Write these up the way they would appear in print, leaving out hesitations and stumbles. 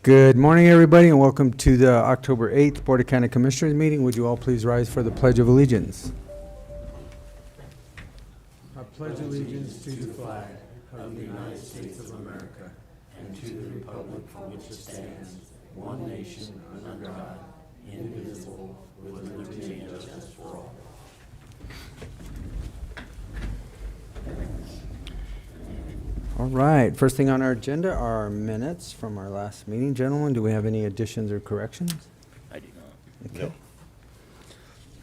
Good morning, everybody, and welcome to the October 8th Board of County Commissioners meeting. Would you all please rise for the Pledge of Allegiance? I pledge allegiance to the flag of the United States of America and to the republic for which it stands, one nation, under God, indivisible, with liberty and justice for all. All right, first thing on our agenda are our minutes from our last meeting. Gentlemen, do we have any additions or corrections? I do not. Okay.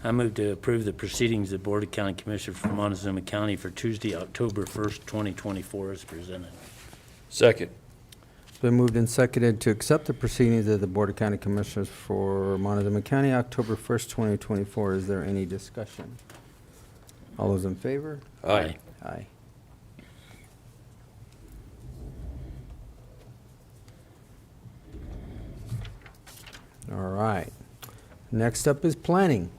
I move to approve the proceedings of the Board of County Commissioners for Montezuma County for Tuesday, October 1st, 2024 as presented. Second. It's been moved and seconded to accept the proceedings of the Board of County Commissioners for Montezuma County, October 1st, 2024. Is there any discussion? All those in favor? Aye. Aye. All right. Next up is planning.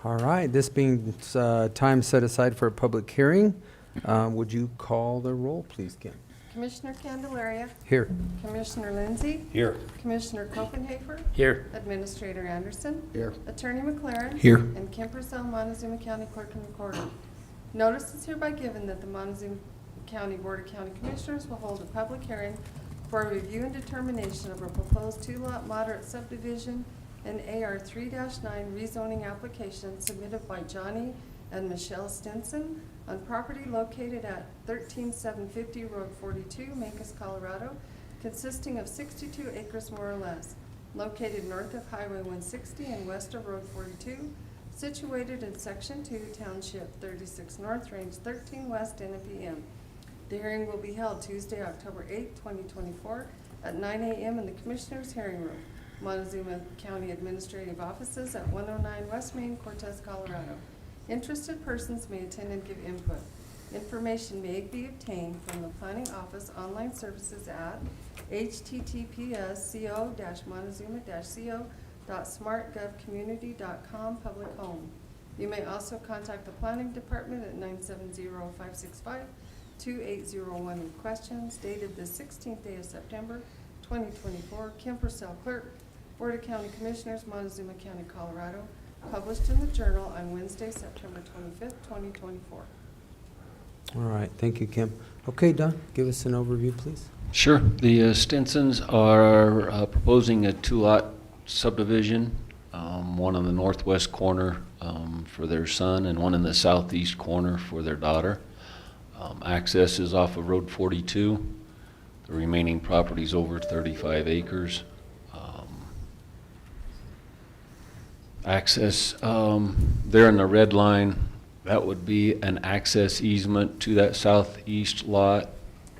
All right, this being time set aside for a public hearing, would you call the roll, please, Kim? Commissioner Candelaria. Here. Commissioner Lindsay. Here. Commissioner Copenhaver. Here. Administrator Anderson. Here. Attorney McLaren. Here. And Kim Purcell, Montezuma County Clerk and Recorder. Notice is hereby given that the Montezuma County Board of County Commissioners will hold a public hearing for a review and determination of a proposed two-lot moderate subdivision and AR 3-9 rezoning application submitted by Johnny and Machelle Stinson on property located at 13750 Road 42, Mancos, Colorado, consisting of 62 acres more or less, located north of Highway 160 and west of Road 42, situated in Section 2, Township 36 North, Range 13 West, N.M.P.M. The hearing will be held Tuesday, October 8, 2024 at 9 a.m. in the Commissioners' Hearing Room, Montezuma County Administrative Offices at 109 West Main, Cortez, Colorado. Interested persons may attend and give input. Information may be obtained from the Planning Office online services at https://montezuma-co.smartgovcommunity.com public home. You may also contact the Planning Department at 970-565-2801 with questions. Dated the 16th day of September, 2024. Kim Purcell, Clerk, Board of County Commissioners, Montezuma County, Colorado. Published in the Journal on Wednesday, September 25th, 2024. All right, thank you, Kim. Okay, Don, give us an overview, please. Sure. The Stinsons are proposing a two-lot subdivision, one on the northwest corner for their son and one in the southeast corner for their daughter. Access is off of Road 42. The remaining property is over 35 acres. Access there in the red line, that would be an access easement to that southeast lot,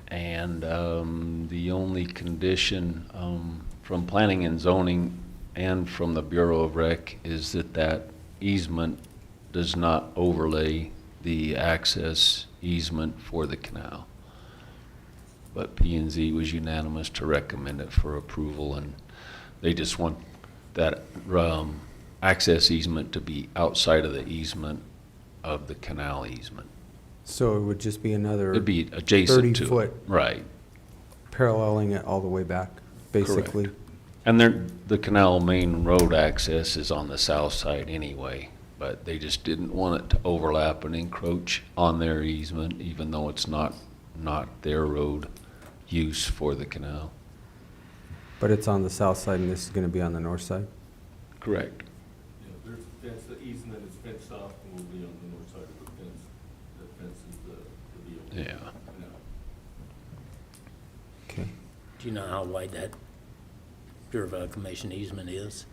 and the only condition from planning and zoning and from the Bureau of Rec is that that easement does not overlay the access easement for the canal. But P&Z was unanimous to recommend it for approval, and they just want that access easement to be outside of the easement of the canal easement. So it would just be another It'd be adjacent to 30-foot it. Right. paralleling it all the way back, basically. Correct. And the canal main road access is on the south side anyway, but they just didn't want it to overlap and encroach on their easement, even though it's not their road use for the canal. But it's on the south side, and this is going to be on the north side? Correct. That's the easement is fenced off and will be on the north side of the fence. The fence is the deal. Yeah. Okay. Do you know how wide that Bureau of Reclamation easement is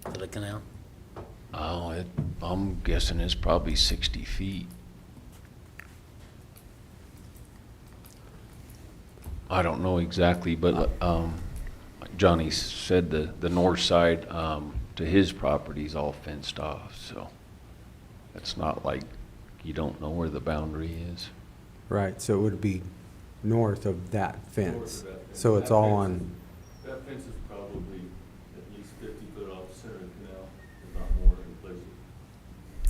for the canal? Oh, I'm guessing it's probably 60 feet. I don't know exactly, but like Johnny said, the north side to his property is all fenced off, so it's not like you don't know where the boundary is. Right, so it would be north of that fence. North of that fence. So it's That all fence- on, That fence is probably at least 50 foot off the center of the canal, if not more in places.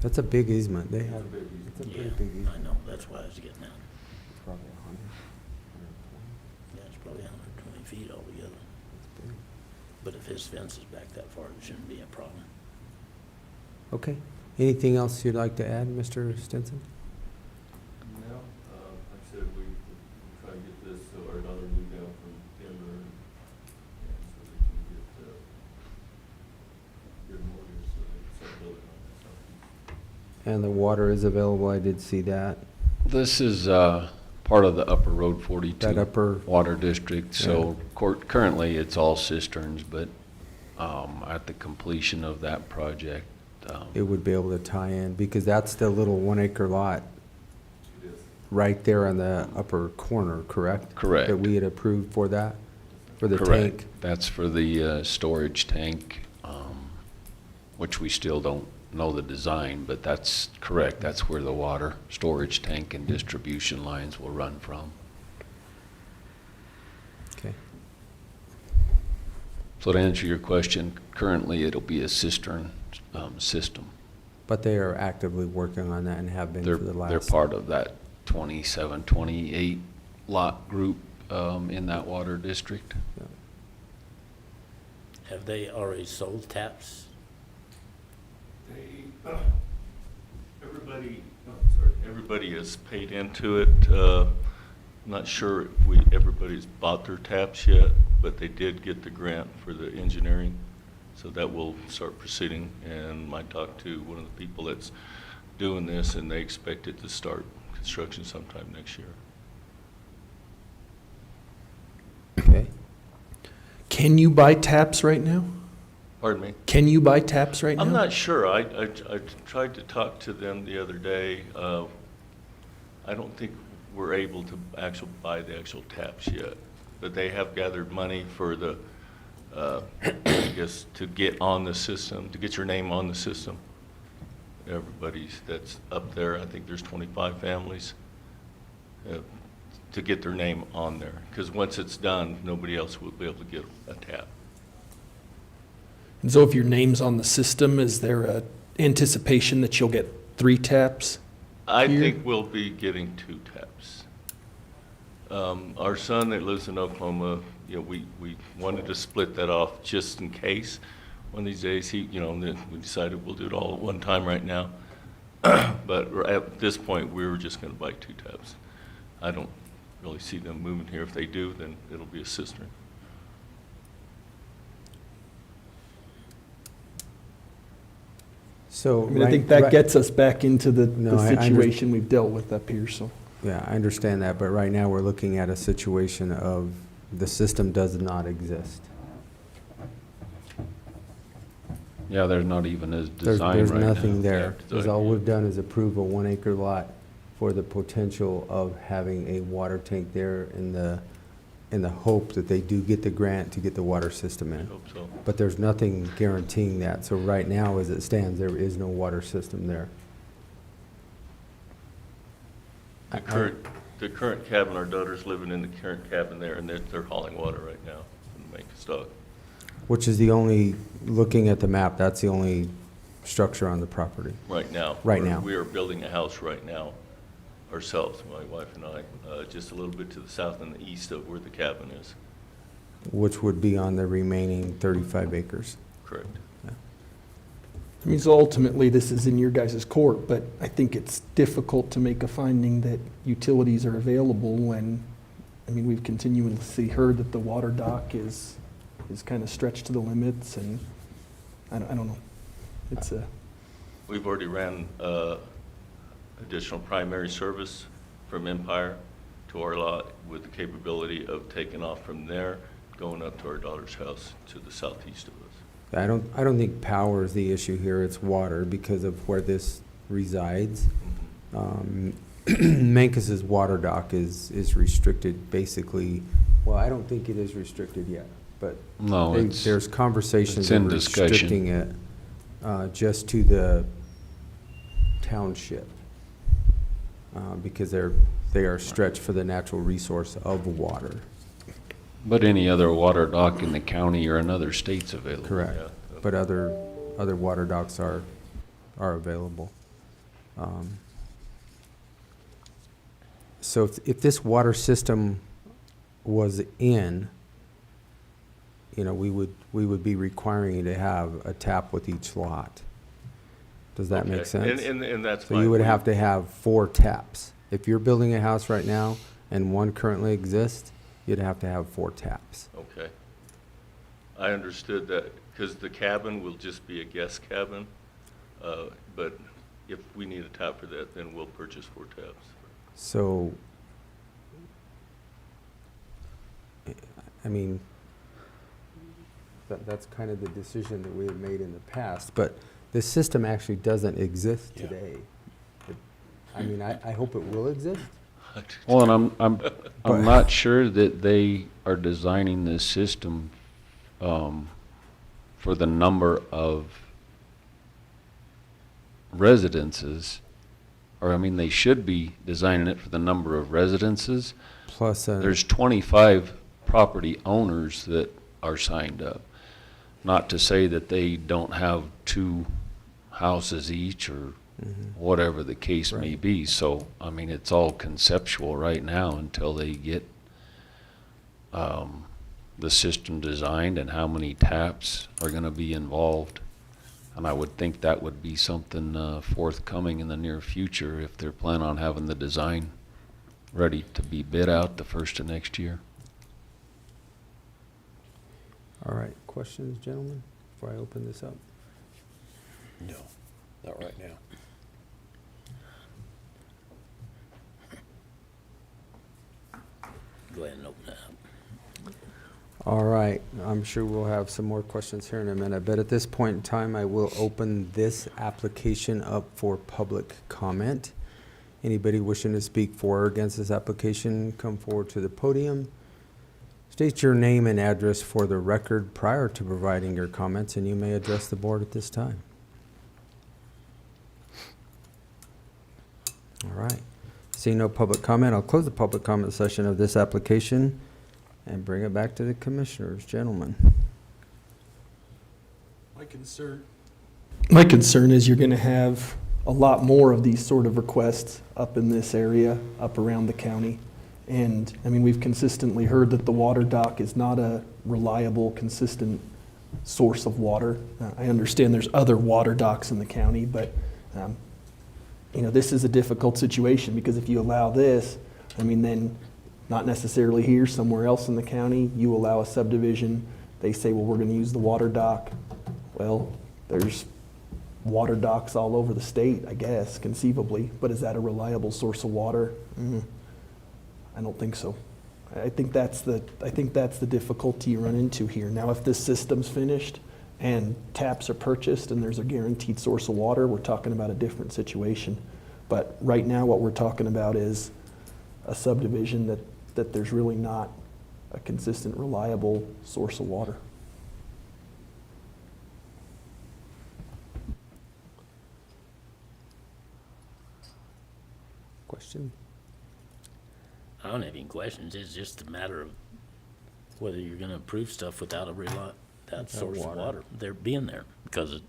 that's a big easement. They It's a have, big it's a easement. pretty Yeah, big I easement. know, that's why I was getting at. It's probably 100, 120. Yeah, it's probably 120 feet altogether. It's big. But if his fence is back that far, it shouldn't be a problem. Okay. Anything else you'd like to add, Mr. Stinson? No, like I said, we try to get this, so our daughter moved down from Denver, and so they can get mortgage, so they can start building on that southeast. And the water is available. I did see that. This is part of the Upper Road 42 That upper, Water District, so currently it's all cisterns, but at the completion of that project, it would be able to tie in, because that's the little 1 acre lot It is. right there on the upper corner, correct? Correct. That we had approved for that, for the correct. tank. That's for the storage tank, which we still don't know the design, but that's correct. That's where the water storage tank and distribution lines will run from. Okay. So to answer your question, currently it'll be a cistern system. But they are actively working on that and have been for the last. They're part of that 27, 28 lot group in that water district. Yeah. Have they already sold taps? They, everybody has paid into it. I'm not sure if everybody's bought their taps yet, but they did get the grant for the engineering. So that will start proceeding, and I talked to one of the people that's doing this, and they expect it to start construction sometime next year. Okay. Can you buy taps right now? Pardon me? Can you buy taps right now? I'm not sure. I tried to talk to them the other day. I don't think we're able to buy the actual taps yet, but they have gathered money for the, I guess, to get on the system, to get your name on the system. Everybody's that's up there, I think there's 25 families, to get their name on there. Because once it's done, nobody else will be able to get a tap. And so if your name's on the system, is there a anticipation that you'll get 3 taps? I Here? think we'll be getting 2 taps. Our son that lives in Oklahoma, you know, we wanted to split that off just in case. One of these days, we decided we'll do it all at one time right now. But at this point, we were just gonna buy 2 taps. I don't really see them moving here. If they do, then it'll be a cistern. So. I mean, I think right- that gets us back into the No, I situation we've dealt with up here, so. Yeah, I understand that, but right now we're looking at a situation of the system does not exist. Yeah, there's not even a There's design right now. nothing there. Yeah, Because all we've done is approve a 1 acre lot for the potential of having a water tank there in the hope that they do get the grant to get the water system I in. hope so. But there's nothing guaranteeing that. So right now, as it stands, there is no water system there. The current cabin, our daughter's living in the current cabin there, and they're hauling water right now from the Mancos dock. Which is the only, looking at the map, that's the only structure on the property. Right now. Right now. We are building a house right now ourselves, my wife and I, just a little bit to the south and the east of where the cabin is. Which would be on the remaining 35 acres. Correct. I mean, so ultimately, this is in your guys' court, but I think it's difficult to make a finding that utilities are available when, I mean, we've continuously heard that the water dock is kind of stretched to the limits, and I don't know. It's a, We've already ran additional primary service from Empire to our lot with the capability of taking off from there, going up to our daughter's house to the southeast of us. I don't think power is the issue here, it's water because of where this resides. Mancos's water dock is restricted basically, well, I don't think it is restricted yet, but No, there's conversations it's in of discussion. restricting it just to the township. because they are stretched for the natural resource of water. But any other water dock in the county or in other states available? Correct. Yeah. But other water docks are available. So if this water system was in, you know, we would be requiring you to have a tap with each lot. Does that make Okay. sense? And that's So fine. you would We- have to have 4 taps. If you're building a house right now and one currently exists, you'd have to have 4 taps. Okay. I understood that, because the cabin will just be a guest cabin, but if we need a tap for that, then we'll purchase 4 taps. So, I mean, that's kind of the decision that we have made in the past, but this system actually doesn't exist Yeah. today. I mean, I hope it will exist. Well, and I'm But- not sure that they are designing this system for the number of residences, or I mean, they should be designing it for the number of residences. Plus, There's 25 property owners that are signed up. Not to say that they don't have 2 houses each or whatever the case may Right. be. So, I mean, it's all conceptual right now until they get the system designed and how many taps are gonna be involved. And I would think that would be something forthcoming in the near future if they're planning on having the design ready to be bid out the first of next year. all right, questions, gentlemen, before I open this up? No, not right now. Go ahead and open that up. All right, I'm sure we'll have some more questions here in a minute, but at this point in time, I will open this application up for public comment. Anybody wishing to speak for or against this application, come forward to the podium. State your name and address for the record prior to providing your comments, and you may address the board at this time. All right. Seeing no public comment, I'll close the public comment session of this application and bring it back to the commissioners. Gentlemen. My concern is you're gonna have a lot more of these sort of requests up in this area, up around the county. And, I mean, we've consistently heard that the water dock is not a reliable, consistent source of water. I understand there's other water docks in the county, but, you know, this is a difficult situation, because if you allow this, I mean, then not necessarily here, somewhere else in the county, you allow a subdivision, they say, well, we're gonna use the water dock. Well, there's water docks all over the state, I guess, conceivably, but is that a reliable source of water? I don't think so. I think that's the difficulty you run into here. Now, if this system's finished and taps are purchased and there's a guaranteed source of water, we're talking about a different situation. But right now, what we're talking about is a subdivision that there's really not a consistent, reliable source of water. Question? I don't have any questions. It's just a matter of whether you're gonna approve stuff without that source of water there being there, because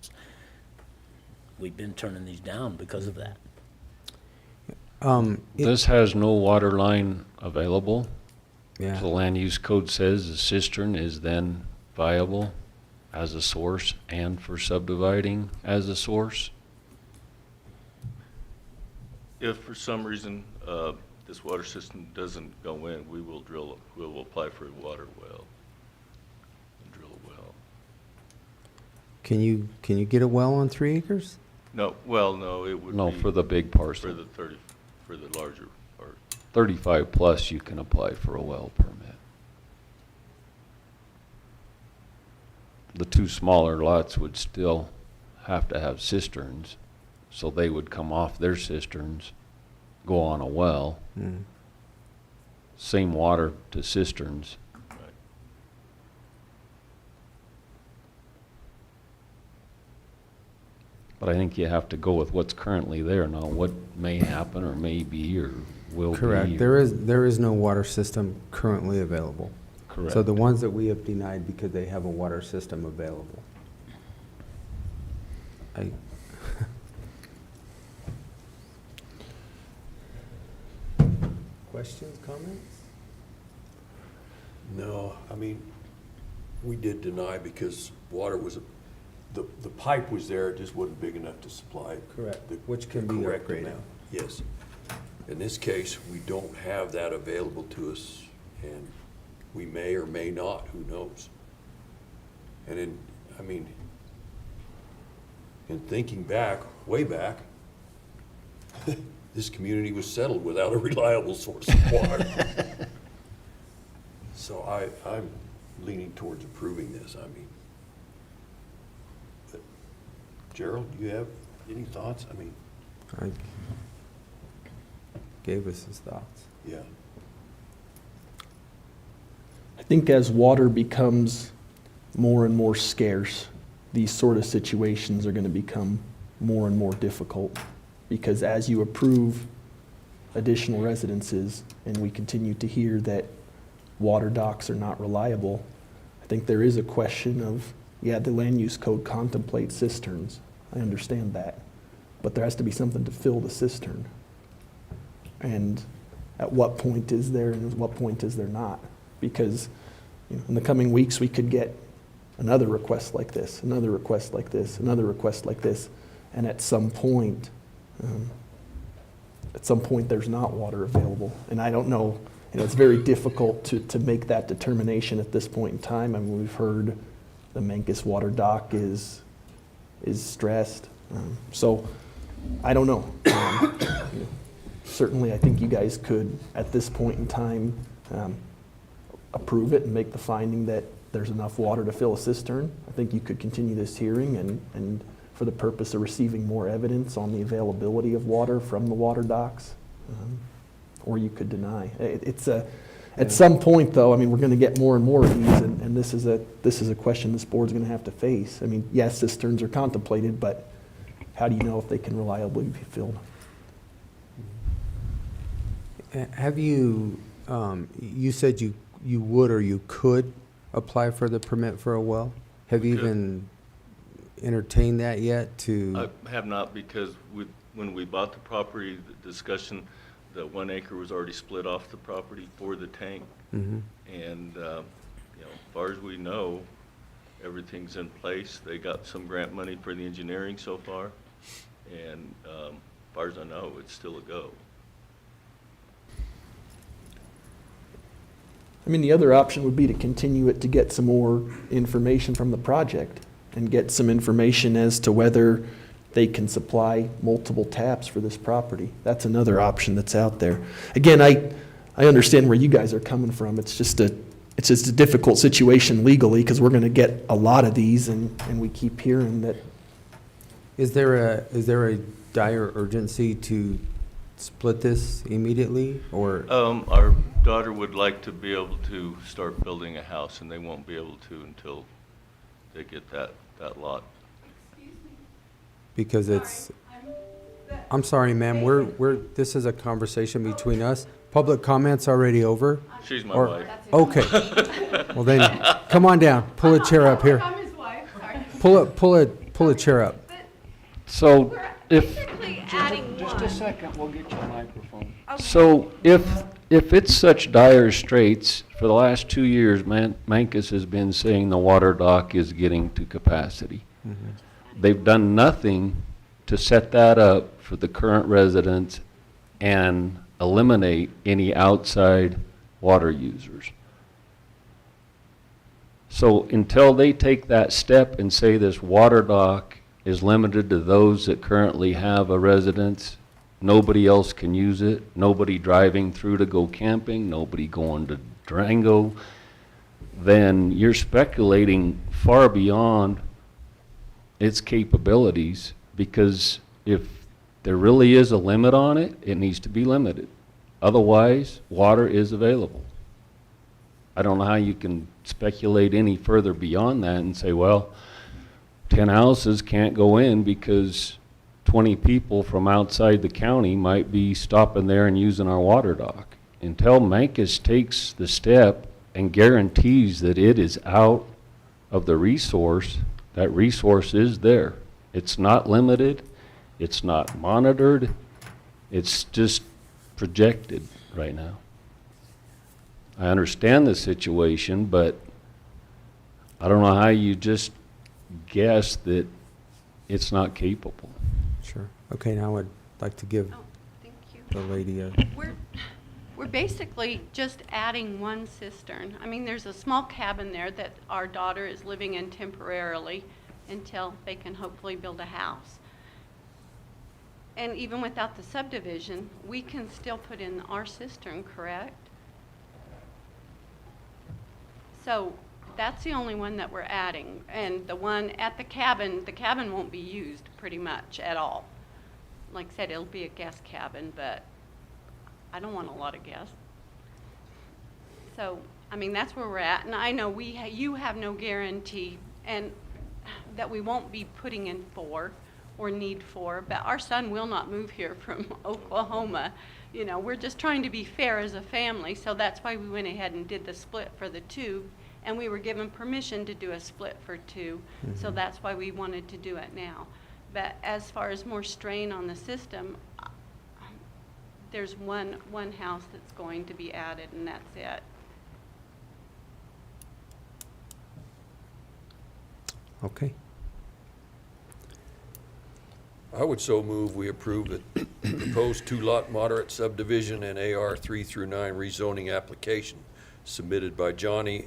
we've been turning these down because of that. This has no water line available. Yeah. So the land use code says the cistern is then viable as a source and for subdividing as a source. If for some reason this water system doesn't go in, we will apply for a water well and drill a well. Can you get a well on 3 acres? No, well, no, it would No, be for the big parcel. for the larger part. 35 plus, you can apply for a well permit. The 2 smaller lots would still have to have cisterns, so they would come off their cisterns, go on a well, same water to cisterns. Right. But I think you have to go with what's currently there. Now, what may happen or may be or will be. Correct. There is no water system currently available. Correct. So the ones that we have denied because they have a water system available. Questions, comments? No, I mean, we did deny because water was, the pipe was there, it just wasn't big enough to supply. Correct. the Which can be correct upgraded. amount. Yes. In this case, we don't have that available to us, and we may or may not, who knows? And in, I mean, in thinking back, way back, this community was settled without a reliable source of water. So I'm leaning towards approving this, I mean. But Gerald, do you have any thoughts? I mean, I gave us his thoughts. yeah. I think as water becomes more and more scarce, these sort of situations are going to become more and more difficult. Because as you approve additional residences and we continue to hear that water docks are not reliable, I think there is a question of, yeah, the land use code contemplates cisterns. I understand that. But there has to be something to fill the cistern. And at what point is there and at what point is there not? Because in the coming weeks, we could get another request like this, another request like this, another request like this, and at some point, there's not water available. And I don't know, it's very difficult to make that determination at this point in time. I mean, we've heard the Mancos water dock is stressed. So I don't know. Certainly, I think you guys could, at this point in time, approve it and make the finding that there's enough water to fill a cistern. I think you could continue this hearing and for the purpose of receiving more evidence on the availability of water from the water docks, or you could deny. At some point, though, I mean, we're going to get more and more of these, and this is a question this board's going to have to face. I mean, yes, cisterns are contemplated, but how do you know if they can reliably be filled? Have you, you said you would or you could apply for the permit for a well? Have you Could. even entertained that yet to? I have not, because when we bought the property, the discussion, that 1 acre was already split off the property for the tank. Mhm. And, as far as we know, everything's in place. They got some grant money for the engineering so far. And, as far as I know, it's still a go. I mean, the other option would be to continue it to get some more information from the project and get some information as to whether they can supply multiple taps for this property. That's another option that's out there. Again, I understand where you guys are coming from. It's just a difficult situation legally because we're going to get a lot of these and we keep hearing that. Is there a dire urgency to split this immediately or? Our daughter would like to be able to start building a house, and they won't be able to until they get that lot. Because it's, I'm sorry, ma'am, this is a conversation between us. Public comment's already over? She's my Or- wife. Okay. Well then, come on down, pull a chair up here. I'm his wife, sorry. Pull a chair up. So We're if, basically adding one. second, we'll get you a microphone. Okay. So if it's such dire straits, for the last 2 years, Mancos has been saying the water dock is getting to capacity. They've done nothing to set that up for the current residents and eliminate any outside water users. So until they take that step and say this water dock is limited to those that currently have a residence, nobody else can use it, nobody driving through to go camping, nobody going to Durango, then you're speculating far beyond its capabilities, because if there really is a limit on it, it needs to be limited. Otherwise, water is available. I don't know how you can speculate any further beyond that and say, well, 10 houses can't go in because 20 people from outside the county might be stopping there and using our water dock. Until Mancos takes the step and guarantees that it is out of the resource, that resource is there. It's not limited, it's not monitored, it's just projected right now. I understand the situation, but I don't know how you just guess that it's not capable. Sure. Okay, now I'd like to give Oh, thank you. the lady a, We're basically just adding one cistern. I mean, there's a small cabin there that our daughter is living in temporarily until they can hopefully build a house. And even without the subdivision, we can still put in our cistern, correct? So that's the only one that we're adding. And the one at the cabin won't be used pretty much at all. Like I said, it'll be a guest cabin, but I don't want a lot of guests. So, I mean, that's where we're at. And I know you have no guarantee and that we won't be putting in 4 or need 4, but our son will not move here from Oklahoma. You know, we're just trying to be fair as a family, so that's why we went ahead and did the split for the 2, and we were given permission to do a split for 2, so that's why we wanted to do it now. But as far as more strain on the system, there's one house that's going to be added, and that's it. okay. I would so move we approve the proposed 2-lot moderate subdivision and AR 3 through 9 rezoning application submitted by Johnny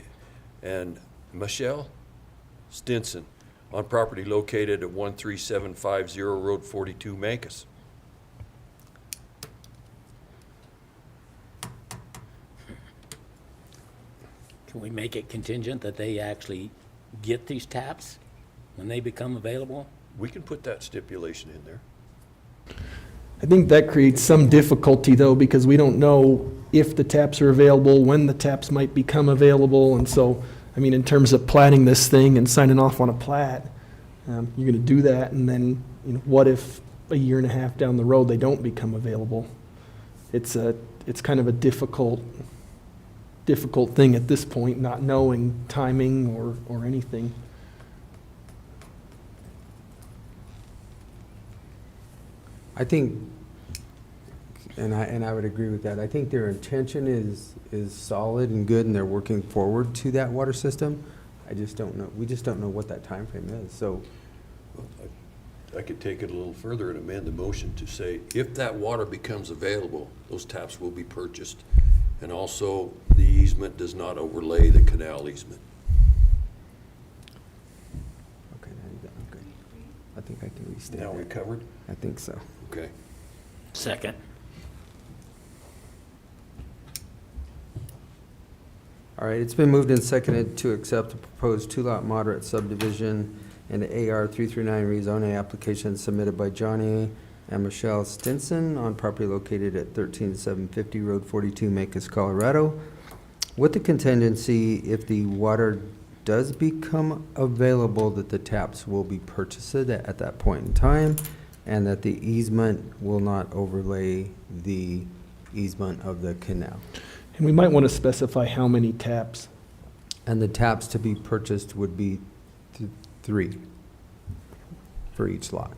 and Machelle Stinson on property located at 13750 Road 42, Mancos. Can we make it contingent that they actually get these taps when they become available? We can put that stipulation in there. I think that creates some difficulty though, because we don't know if the taps are available, when the taps might become available. And so, I mean, in terms of platting this thing and signing off on a plat, you're gonna do that, and then, you know, what if a year and a half down the road they don't become available? It's kind of a difficult thing at this point, not knowing timing or anything. I think, and I would agree with that. I think their intention is solid and good, and they're working forward to that water system. I just don't know, we just don't know what that time frame is, so. I could take it a little further and amend the motion to say, if that water becomes available, those taps will be purchased. And also, the easement does not overlay the canal easement. Okay, now you got, okay. I think I can restate Now we that. covered? I think so. Okay. Second. All right, it's been moved and seconded to accept the proposed 2-lot moderate subdivision and the AR 3 through 9 rezoning application submitted by Johnny and Machelle Stinson on property located at 13750 Road 42, Mancos, Colorado, with the contingency, if the water does become available, that the taps will be purchased at that point in time, and that the easement will not overlay the easement of the canal. And we might want to specify how many taps. And the taps to be purchased would be 3 for each lot,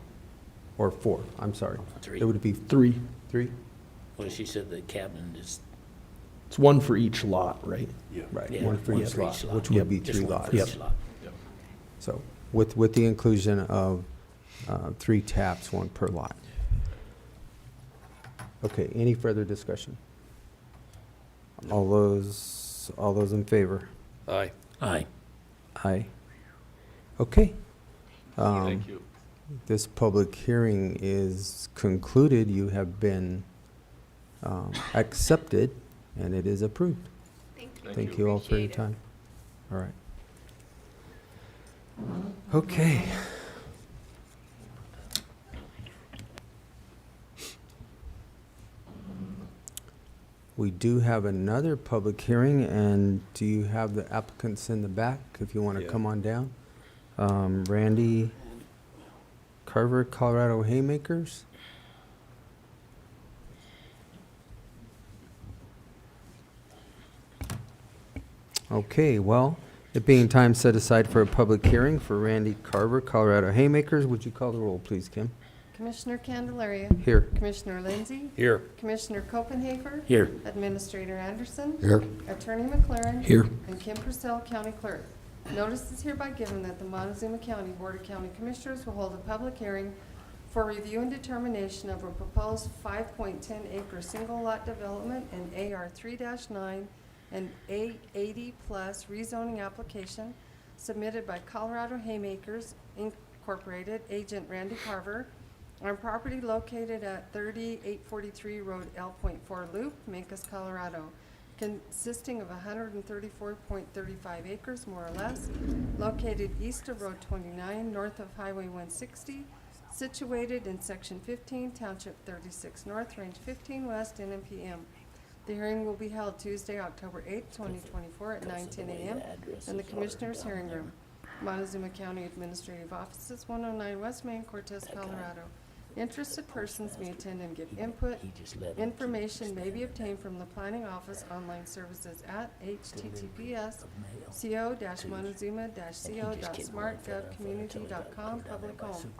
or 4, I'm sorry. 3. It would be 3. 3? Well, she said the cabin is, It's 1 for each lot, right? Yeah. Right, yeah, 1 for one each for lot, each lot. which Yep. would be just 3 one lots. for each lot. So, with the inclusion of 3 taps, 1 per lot. Okay, any further discussion? All those in favor? Aye. Aye. Aye. Okay. Thank you. This public hearing is concluded. You have been accepted, and it is approved. Thank you all for your Appreciate it. time. All right. Okay. We do have another public hearing, and do you have the applicants in the back, if you want to Yeah. come on down? Randy Carver, Colorado Haymakers. Okay, well, it being time set aside for a public hearing for Randy Carver, Colorado Haymakers, would you call the roll, please, Kim? Commissioner Candelaria. Here. Commissioner Lindsey. Here. Commissioner Copenhaver. Here. Administrator Anderson. Here. Attorney McLaren. Here. And Kim Purcell, County Clerk. Notice is hereby given that the Montezuma County Board of County Commissioners will hold a public hearing for review and determination of a proposed 5.10 acre single lot development in AR 3-9 and A80 plus rezoning application submitted by Colorado Haymakers Incorporated, agent Randy Carver, on property located at 3843 Road L.4 Loop, Mancos, Colorado, consisting of 134.35 acres, more or less, located east of Road 29, north of Highway 160, situated in Section 15, Township 36 North, Range 15 West, N.M.P.M. The hearing will be held Tuesday, October 8th, 2024 at 9:10 a.m. in the Commissioners' Hearing Room, Montezuma County Administrative Offices, 109 West Main, Cortez, Colorado. Interested persons may attend and give input. Information may be obtained from the planning office online services at https://co-montezuma-co.smartgovcommunity.com public home.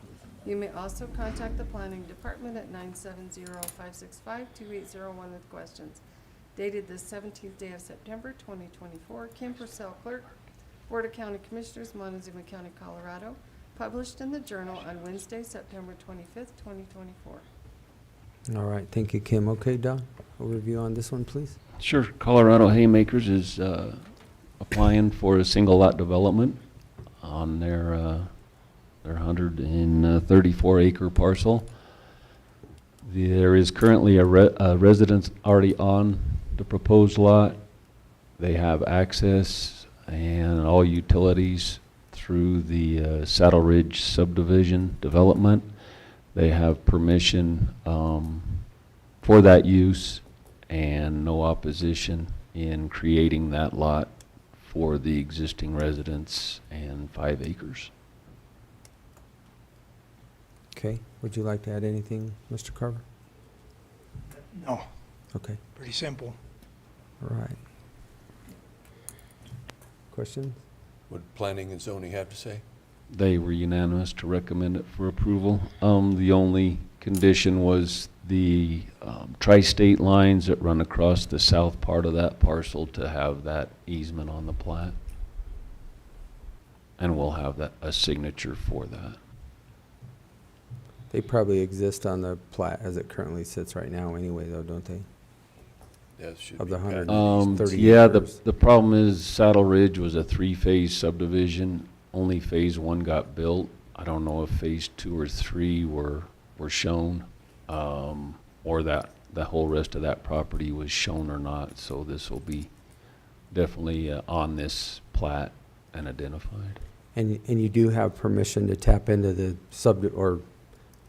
You may also contact the planning department at 970-565-2801 with questions. Dated the 17th day of September 2024, Kim Purcell, Clerk, Board of County Commissioners, Montezuma County, Colorado. Published in the Journal on Wednesday, September 25th, 2024. All right, thank you, Kim. Okay, Don, a review on this one, please. Sure. Colorado Haymakers is applying for a single lot development on their 134 acre parcel. There is currently a residence already on the proposed lot. They have access and all utilities through the Saddle Ridge Subdivision development. They have permission for that use and no opposition in creating that lot for the existing residents and 5 acres. Okay, would you like to add anything, Mr. Carver? No, Okay, pretty simple. all right. Questions? What planning and zoning have to say? They were unanimous to recommend it for approval. The only condition was the tri-state lines that run across the south part of that parcel to have that easement on the plat. And we'll have that, a signature for that. They probably exist on the plat as it currently sits right now anyway, though, don't they? That should Of be the passed. 130 Yeah, acres. the problem is Saddle Ridge was a 3-phase subdivision. Only phase 1 got built. I don't know if phase 2 or 3 were shown, or that the whole rest of that property was shown or not. So this will be definitely on this plat and identified. And you do have permission to tap into the or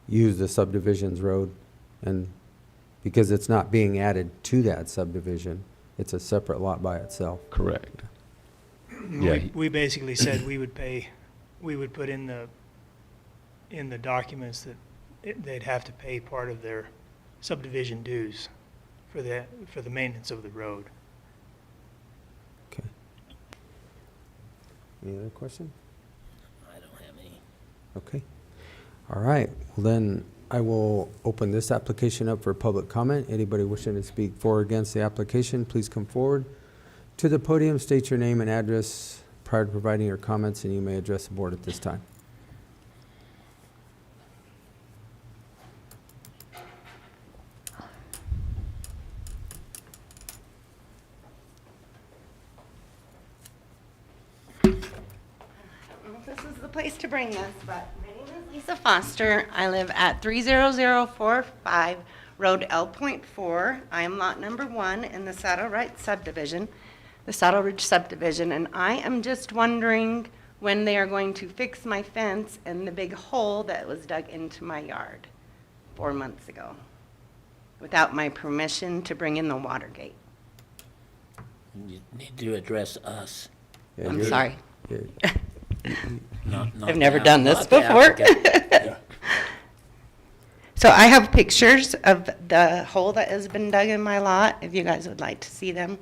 use the subdivision's road, and because it's not being added to that subdivision, it's a separate lot by itself. Correct. Yeah, We basically said we would put in the documents that they'd have to pay part of their subdivision dues for the maintenance of the road. Okay. Any other question? I don't have any. Okay. All right, well then I will open this application up for public comment. Anybody wishing to speak for or against the application, please come forward to the podium, state your name and address prior to providing your comments, and you may address the board at this time. I don't know if this is the place to bring this, but my name is Lisa Foster. I live at 30045 Road L.4. I am lot number 1 in the Saddle Ridge Subdivision, and I am just wondering when they are going to fix my fence and the big hole that was dug into my yard 4 months ago without my permission to bring in the water gate. You need to address us. Yeah, I'm you're- sorry. you're- Not I've the never app- done this not the before. applicant. So I have pictures of the hole that has been dug in my lot, if you guys would like to see them.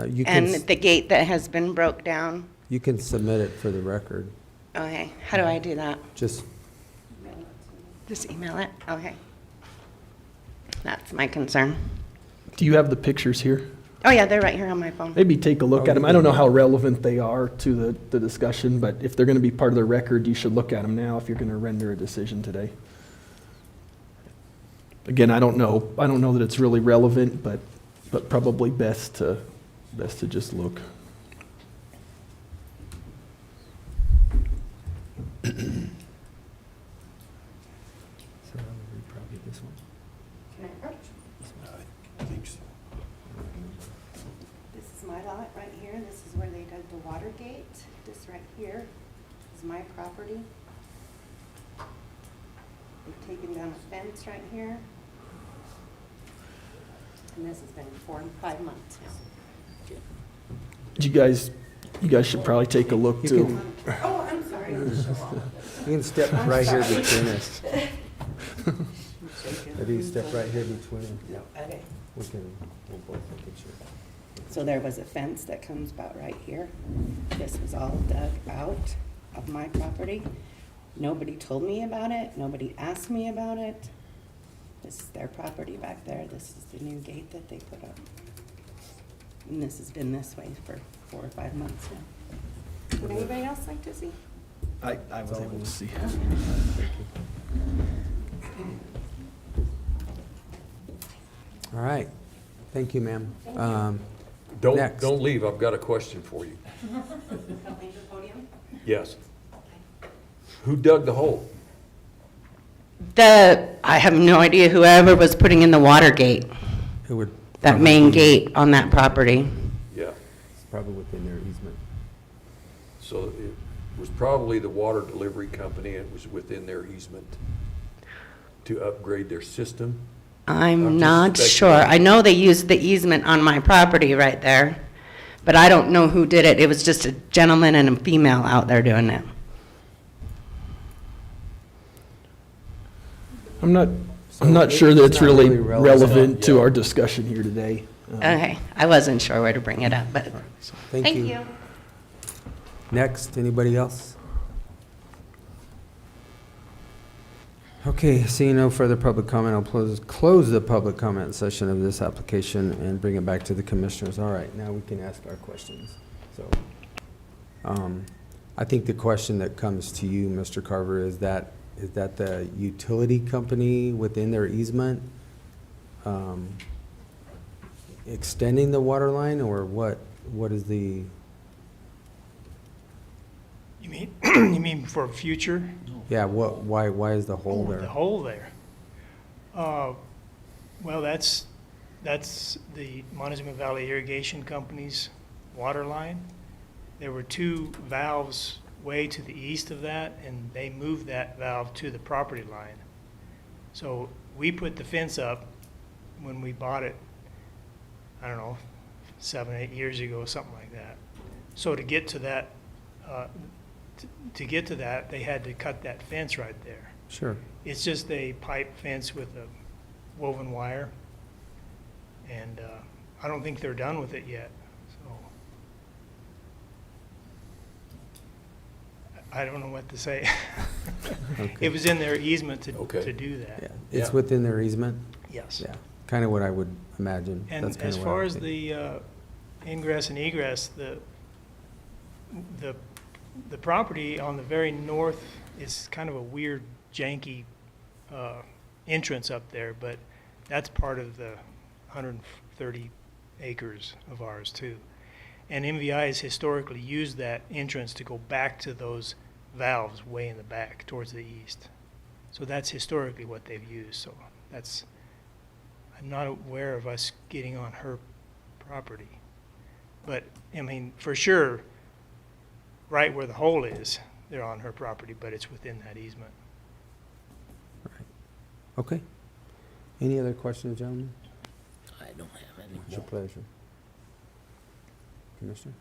You can, And the gate that has been broke down. you can submit it for the record. Okay, how do I do that? Just, Just email it? Okay. That's my concern. Do you have the pictures here? Oh, yeah, they're right here on my phone. Maybe take a look Oh, at them. you I don't know can- how relevant they are to the discussion, but if they're going to be part of the record, you should look at them now if you're going to render a decision today. Again, I don't know that it's really relevant, but probably best to just look. so that would be probably this one. Can I approach? I think so. This is my lot right here. This is where they dug the water gate. This right here is my property. They've taken down a fence right here. And this has been 4 and 5 months now. You guys should probably take a look You too. can- Oh, I'm sorry. You can step right here between us. If you step right here between, No, okay. we'll both look at you. So there was a fence that comes about right here. This was all dug out of my property. Nobody told me about it. Nobody asked me about it. This is their property back there. This is the new gate that they put up. And this has been this way for 4 or 5 months now. Would anybody else like to see? I was able to see. All right. Thank you, ma'am. Next. Don't leave, I've got a question for you. Help me to the podium. Yes. Who dug the hole? I have no idea whoever was putting in the water gate, It would. that main probably- gate on that property. Yeah, It's probably within their easement. so it was probably the water delivery company, it was within their easement to upgrade their system. I'm I'm just not sure. speculating. I know they used the easement on my property right there, but I don't know who did it. It was just a gentleman and a female out there doing it. I'm not So sure that it's it's not really really relevant. relevant to our discussion here today. Okay, I wasn't sure where to bring it up, but Thank you. Next, anybody else? Okay, seeing no further public comment, I'll close the public comment session of this application and bring it back to the commissioners. All right, now we can ask our questions. So, I think the question that comes to you, Mr. Carver, is that the utility company within their easement extending the water line, or what? What is the? You mean, you mean for future? Yeah, why is the hole The there? hole there. Well, that's the Montezuma Valley Irrigation Company's water line. There were 2 valves way to the east of that, and they moved that valve to the property line. So we put the fence up when we bought it, I don't know, 7, 8 years ago, something like that. So to get to that, they had to cut that fence right there. Sure. It's just a pipe fence with a woven wire, and I don't think they're done with it yet, so. I don't know what to say. Okay. It was in their easement to Okay. do Yeah, that. it's Yeah. within their easement? Yes. Yeah, kind of what I would imagine. And That's kinda as what I far would as think. the ingress and egress, the property on the very north is kind of a weird janky entrance up there, but that's part of the 130 acres of ours too. And MVI has historically used that entrance to go back to those valves way in the back towards the east. So that's historically what they've used, so I'm not aware of us getting on her property. But, I mean, for sure, right where the hole is, they're on her property, but it's within that easement. Okay. Any other questions, gentlemen? I don't have any. It's your pleasure. Commissioner?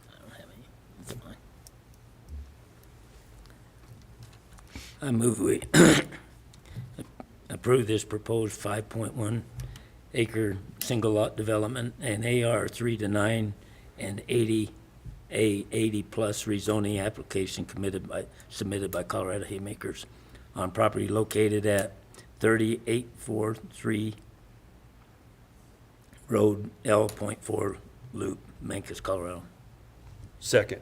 I don't have any. It's fine. I move we approve this proposed 5.1 acre single lot development and AR 3 to 9 and 80 plus rezoning application submitted by Colorado Haymakers on property located at 3843 Road L.4 Loop, Mancos, Colorado. Second.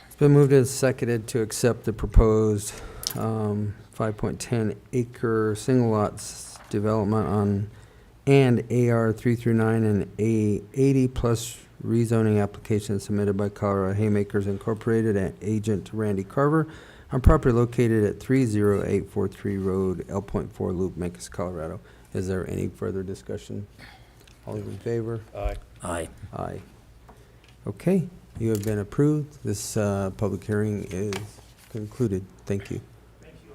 It's been moved and seconded to accept the proposed 5.10 acre single lots development on and AR 3 through 9 and a 80 plus rezoning application submitted by Colorado Haymakers Incorporated and agent Randy Carver on property located at 30843 Road L.4 Loop, Mancos, Colorado. Is there any further discussion? All in favor? Aye. Aye. Aye. Okay, you have been approved. This public hearing is concluded. Thank you. Thank you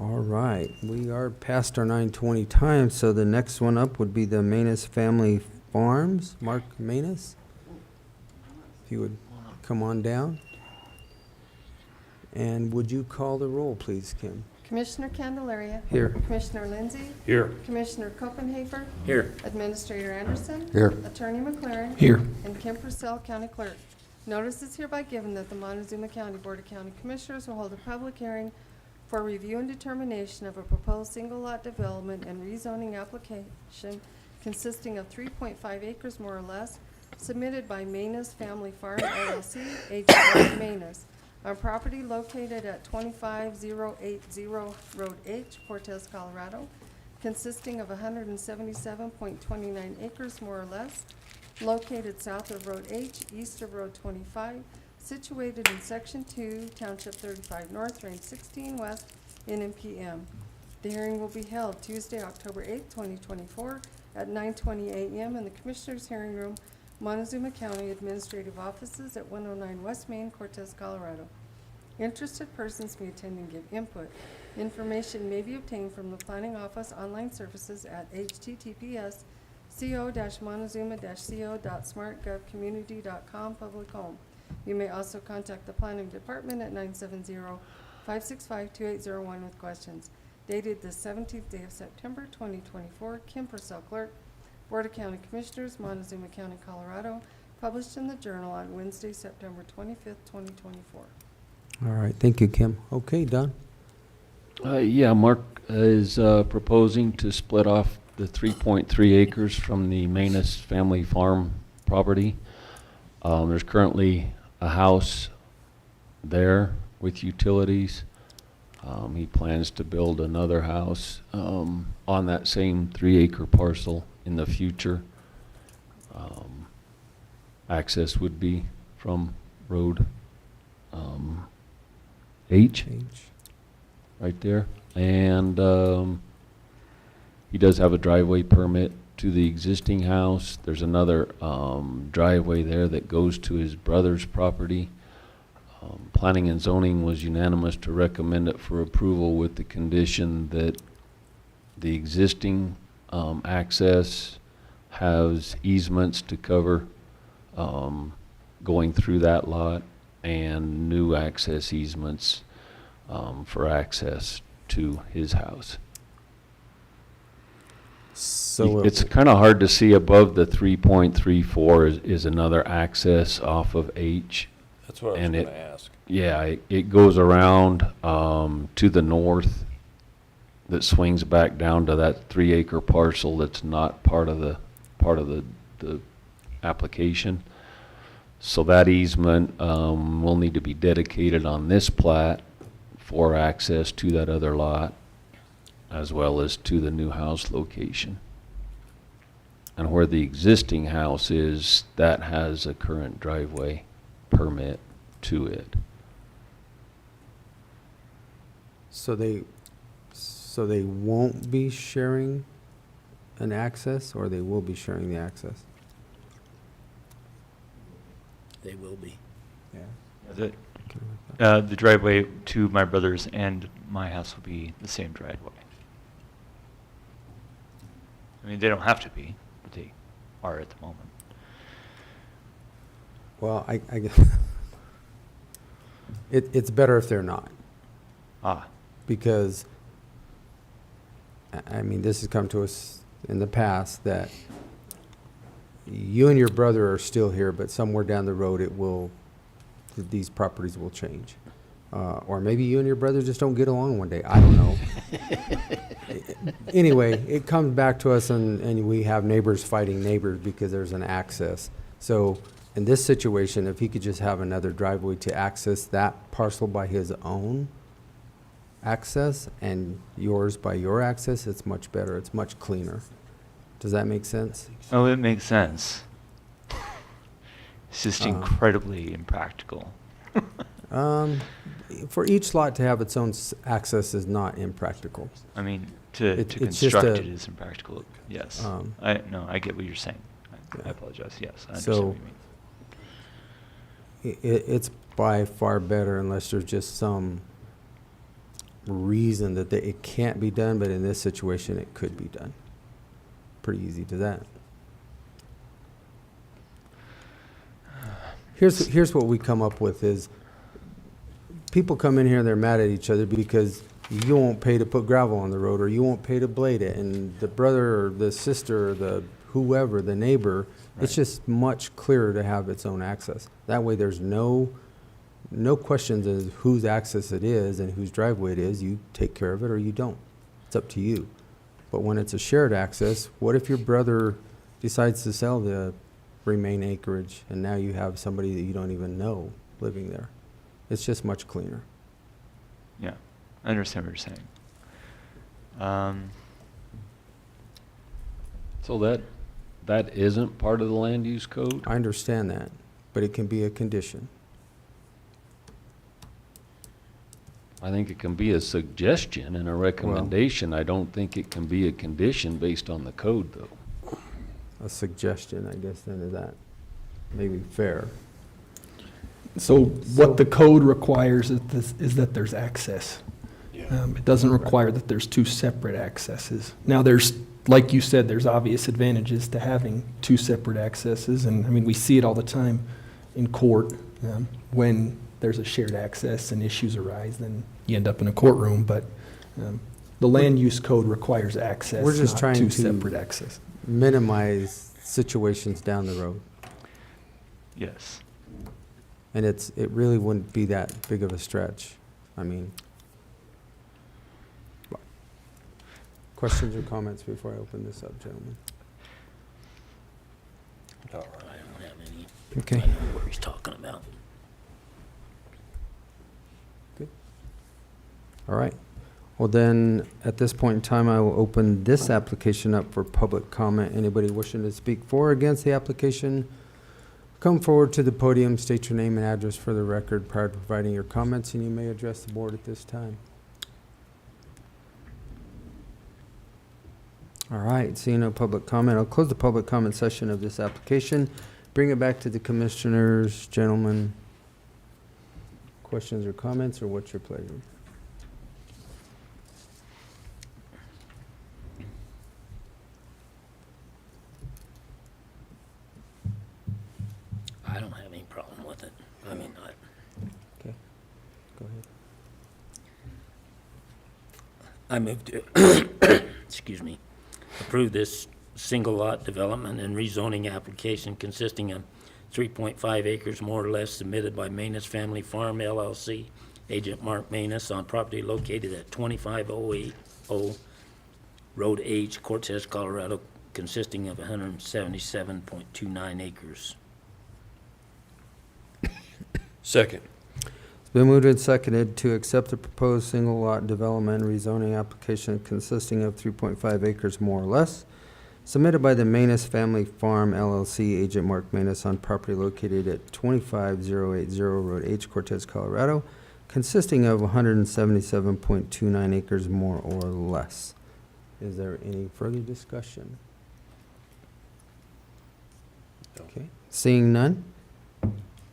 all. All right, we are past our 9:20 time, so the next one up would be the Manus Family Farms. Mark Manus, if you would come on down. And would you call the roll, please, Kim? Commissioner Candelaria. Here. Commissioner Lindsey. Here. Commissioner Copenhaver. Here. Administrator Anderson. Here. Attorney McLaren. Here. And Kim Purcell, County Clerk. Notice is hereby given that the Montezuma County Board of County Commissioners will hold a public hearing for review and determination of a proposed single lot development and rezoning application consisting of 3.5 acres more or less, submitted by Manus Family Farm LLC, agent Mark Manus, on property located at 25080 Road H, Cortez, Colorado, consisting of 177.29 acres more or less, located south of Road H, east of Road 25, situated in Section 2, Township 35 North, Range 16 West, N.M.P.M. The hearing will be held Tuesday, October 8, 2024, at 9:20 a.m. in the Commissioners' Hearing Room, Montezuma County Administrative Offices at 109 West Main, Cortez, Colorado. Interested persons may attend and give input. Information may be obtained from the Planning Office online services at https://co-montezuma-co.smartgovcommunity.com public home. You may also contact the Planning Department at 970-565-2801 with questions. Dated the 17th day of September 2024, Kim Purcell, Clerk, Board of County Commissioners, Montezuma County, Colorado, published in the Journal on Wednesday, September 25th, 2024. All right, thank you, Kim. Okay, Don? Yeah, Mark is proposing to split off the 3.3 acres from the Manus Family Farm property. There's currently a house there with utilities. He plans to build another house on that same 3-acre parcel in the future. Access would be from Road H, right there. And he does have a driveway permit to the existing house. There's another driveway there that goes to his brother's property. Planning and Zoning was unanimous to recommend it for approval with the condition that the existing access has easements to cover going through that lot, and new access easements for access to his house. So It's kind of hard to see above the 3.34 is another access off of H. That's what I was And going to it- ask. Yeah, it goes around to the north that swings back down to that 3-acre parcel that's not part of the application. So that easement will need to be dedicated on this plat for access to that other lot, as well as to the new house location. And where the existing house is, that has a current driveway permit to it. So they won't be sharing an access, or they will be sharing the access? They will be. Yeah. The driveway to my brother's and my house will be the same driveway. I mean, they don't have to be, but they are at the moment. Well, it's better if they're not, Ah, because, I mean, this has come to us in the past that you and your brother are still here, but somewhere down the road these properties will change. Or maybe you and your brother just don't get along one day. I don't know. Anyway, it comes back to us and we have neighbors fighting neighbors because there's an access. So in this situation, if he could just have another driveway to access that parcel by his own access and yours by your access, it's much better. It's much cleaner. Does that make sense? oh, it makes sense. It's just incredibly impractical. For each lot to have its own access is not impractical. I mean, to It's just construct a- it is impractical, yes. Um, I get what you're saying. I Yeah. apologize, yes, I understand So- what you mean. It's by far better unless there's just some reason that it can't be done, but in this situation, it could be done. Pretty easy to that. Here's what we come up with is, people come in here and they're mad at each other because you won't pay to put gravel on the road, or you won't pay to blade it, and the brother or the sister or the whoever, the neighbor, it's Right. just much clearer to have its own access. That way there's no questions as whose access it is and whose driveway it is. You take care of it or you don't. It's up to you. But when it's a shared access, what if your brother decides to sell the remaining acreage and now you have somebody that you don't even know living there? It's just much cleaner. Yeah, I understand what you're saying. So that isn't part of the land use code? I understand that, but it can be a condition. I think it can be a suggestion and a recommendation. I don't think it can be a condition based on the code, though. A suggestion, I guess, then, is that maybe fair? So what the code requires is that there's access. It doesn't require that there's two separate accesses. Now, there's, like you said, there's obvious advantages to having two separate accesses, and I mean, we see it all the time in court. When there's a shared access and issues arise, then you end up in a courtroom, but the land use code requires access, We're just not trying two to separate access. minimize situations down the road. Yes. And it really wouldn't be that big of a stretch. I mean, questions or comments before I open this up, gentlemen? I don't have any. Okay. I know what he's talking about. All right. Well, then, at this point in time, I will open this application up for public comment. Anybody wishing to speak for or against the application, come forward to the podium, state your name and address for the record prior to providing your comments, and you may address the board at this time. All right, seeing no public comment, I'll close the public comment session of this application. Bring it back to the commissioners. Gentlemen, questions or comments, or what's your pleasure? I don't have any problem with it. I mean, Okay, go ahead. I move to, excuse me, approve this single lot development and rezoning application consisting of 3.5 acres more or less submitted by Manus Family Farm LLC, agent Mark Manus, on property located at 25080 Road H, Cortez, Colorado, consisting of 177.29 acres. Second. It's been moved and seconded to accept the proposed single lot development rezoning application consisting of 3.5 acres more or less, submitted by the Manus Family Farm LLC, agent Mark Manus, on property located at 25080 Road H, Cortez, Colorado, consisting of 177.29 acres more or less. Is there any further discussion? No. Okay, seeing none?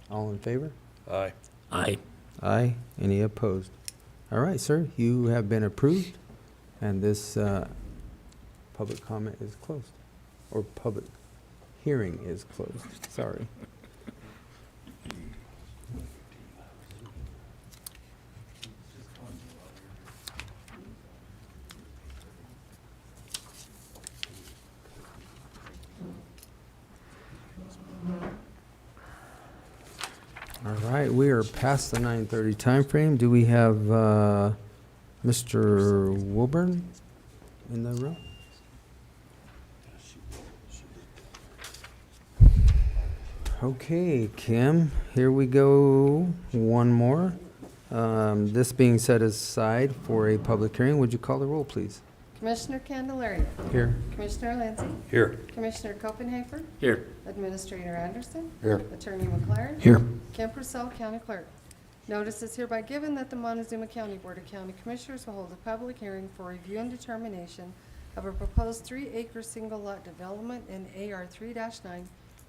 All in favor? Aye. Aye. Aye. Any opposed? All right, sir, you have been approved, and this public comment is closed, or public hearing is closed, sorry. right, we are past the 9:30 timeframe. Do we have Mr. Wilburn in the room? Okay, Kim, here we go. One more. This being set aside for a public hearing, would you call the roll, please? Commissioner Candelaria. Here. Commissioner Lindsey. Here. Commissioner Copenhaver. Here. Administrator Anderson. Here. Attorney McLaren. Here. Kim Purcell, County Clerk. Notice is hereby given that the Montezuma County Board of County Commissioners will hold a public hearing for review and determination of a proposed 3-acre single-lot development in AR 3-9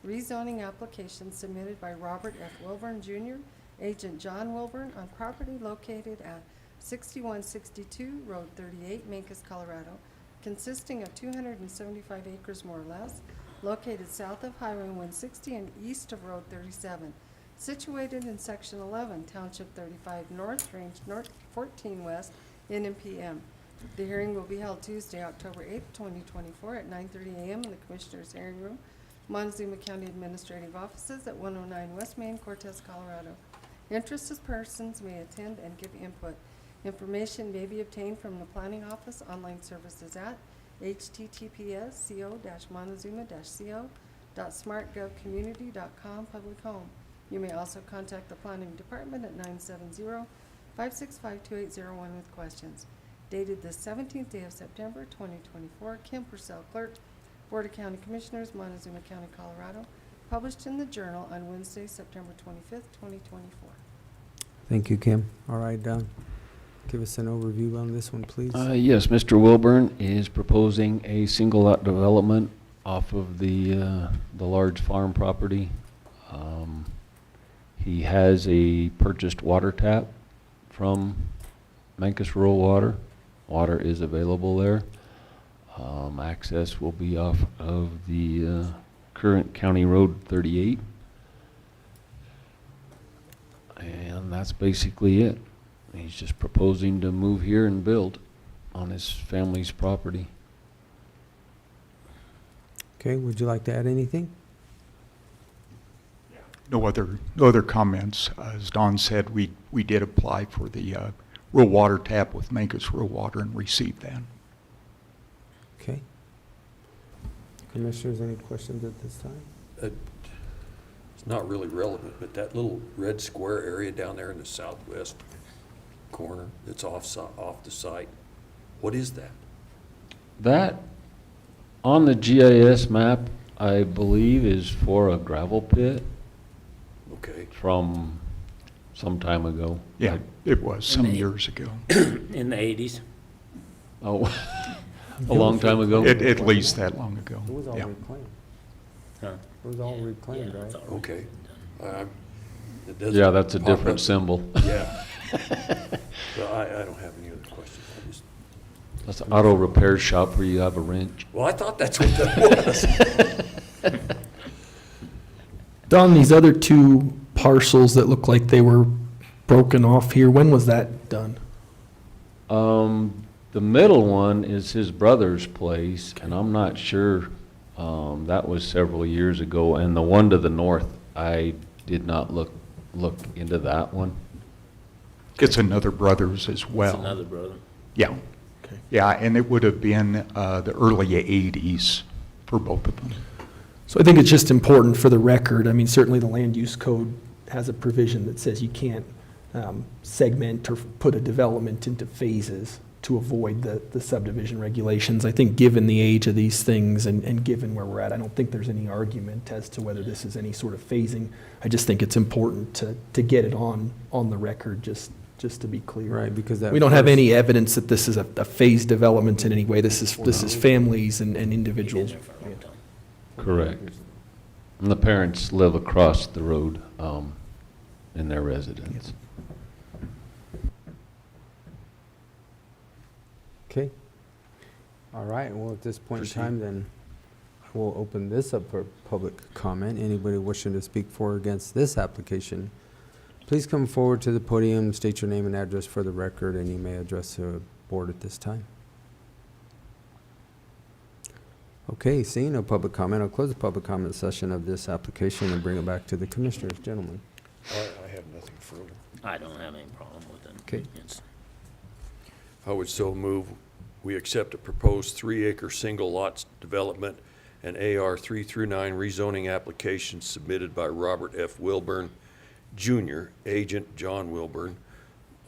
rezoning application submitted by Robert F. Wilburn Jr., Agent John Wilburn, on property located at 6162 Road 38, Mancos, Colorado, consisting of 275 acres more or less, located south of Highway 160 and east of Road 37, situated in Section 11, Township 35 North, Range 14 West, N.M.P.M. The hearing will be held Tuesday, October 8, 2024, at 9:30 a.m. in the Commissioners' Hearing Room, Montezuma County Administrative Offices at 109 West Main, Cortez, Colorado. Interested persons may attend and give input. Information may be obtained from the Planning Office online services at https://montezuma-co.smartgovcommunity.com public home. You may also contact the Planning Department at 970-565-2801 with questions. Dated the 17th day of September, 2024, Kim Purcell, Clerk, Board of County Commissioners, Montezuma County, Colorado. Published in the Journal on Wednesday, September 25th, 2024. Thank you, Kim. All right, give us an overview on this one, please. Yes, Mr. Wilburn is proposing a single lot development off of the large farm property. He has a purchased water tap from Mancos Rural Water. Water is available there. Access will be off of the current County Road 38. And that's basically it. He's just proposing to move here and build on his family's property. Okay, would you like to add anything? No other comments. As Don said, we did apply for the rural water tap with Mancos Rural Water and received that. Okay. Commissioners, any questions at this time? It's not really relevant, but that little red square area down there in the southwest corner that's off the site, what is that? That, on the GIS map, I believe is for a gravel pit Okay. from some time ago. Yeah, it was some And they- years ago. In the 80s. Oh, a long time ago? At least that long ago. It was all Yeah. reclaimed. Huh? It was all reclaimed, Yeah, right? it's all Okay. done. It doesn't Yeah, that's a pop different up. symbol. Yeah. So I don't have any other questions. That's an auto repair shop where you have a wrench. Well, I thought that's what that was. Don, these other two parcels that look like they were broken off here, when was that done? The middle one is his brother's place, and I'm not sure, that was several years ago. And the one to the north, I did not look into that one. It's another brother's as well. It's another brother. Yeah. Okay. Yeah, and it would have been the early 80s for both of them. So I think it's just important for the record. I mean, certainly the land use code has a provision that says you can't segment or put a development into phases to avoid the subdivision regulations. I think given the age of these things and given where we're at, I don't think there's any argument as to whether this is any sort of phasing. I just think it's important to get it on the record, just to be clear. Right, because that. We don't have first- any evidence that this is a phased development in any way. This is families and individuals. Been there for a long time. Correct. And the parents live across the road, in their residence. Okay. All right, well, at this point in time, then, we'll open this up for public comment. Anybody wishing to speak for or against this application, please come forward to the podium, state your name and address for the record, and you may address the board at this time. Okay, seeing no public comment, I'll close the public comment session of this application and bring it back to the commissioners. Gentlemen. I have have nothing further. I don't have any problem with it. Okay. It's- I would so move, we accept a proposed 3-acre single lots development and AR 3 through 9 rezoning application submitted by Robert F. Wilburn, Jr., agent John Wilburn,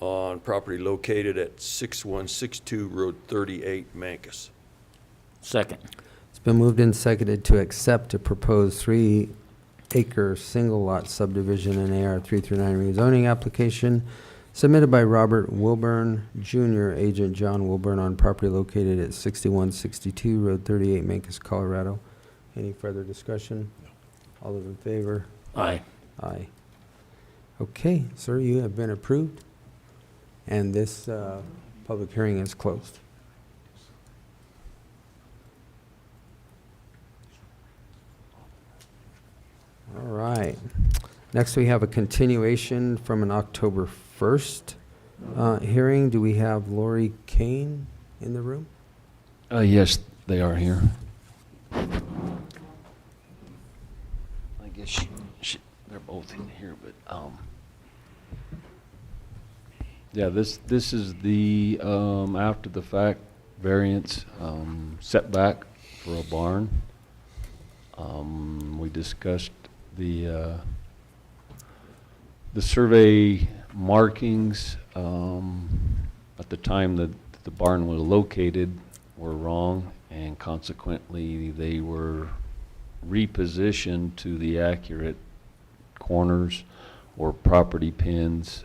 on property located at 6162 Road 38, Mancos. Second. It's been moved and seconded to accept a proposed 3-acre single lot subdivision and AR 3 through 9 rezoning application submitted by Robert Wilburn, Jr., agent John Wilburn, on property located at 6162 Road 38, Mancos, Colorado. Any further discussion? All those in favor? Aye. Aye. Okay, sir, you have been approved, and this public hearing is closed. All right. Next, we have a continuation from an October 1st hearing. Do we have Lori Kane in the room? Yes, they are here. I guess they're both in here, but, yeah, this is the, after the fact variance, setback for a barn. We discussed the survey markings, at the time that the barn was located were wrong, and consequently they were repositioned to the accurate corners or property pins,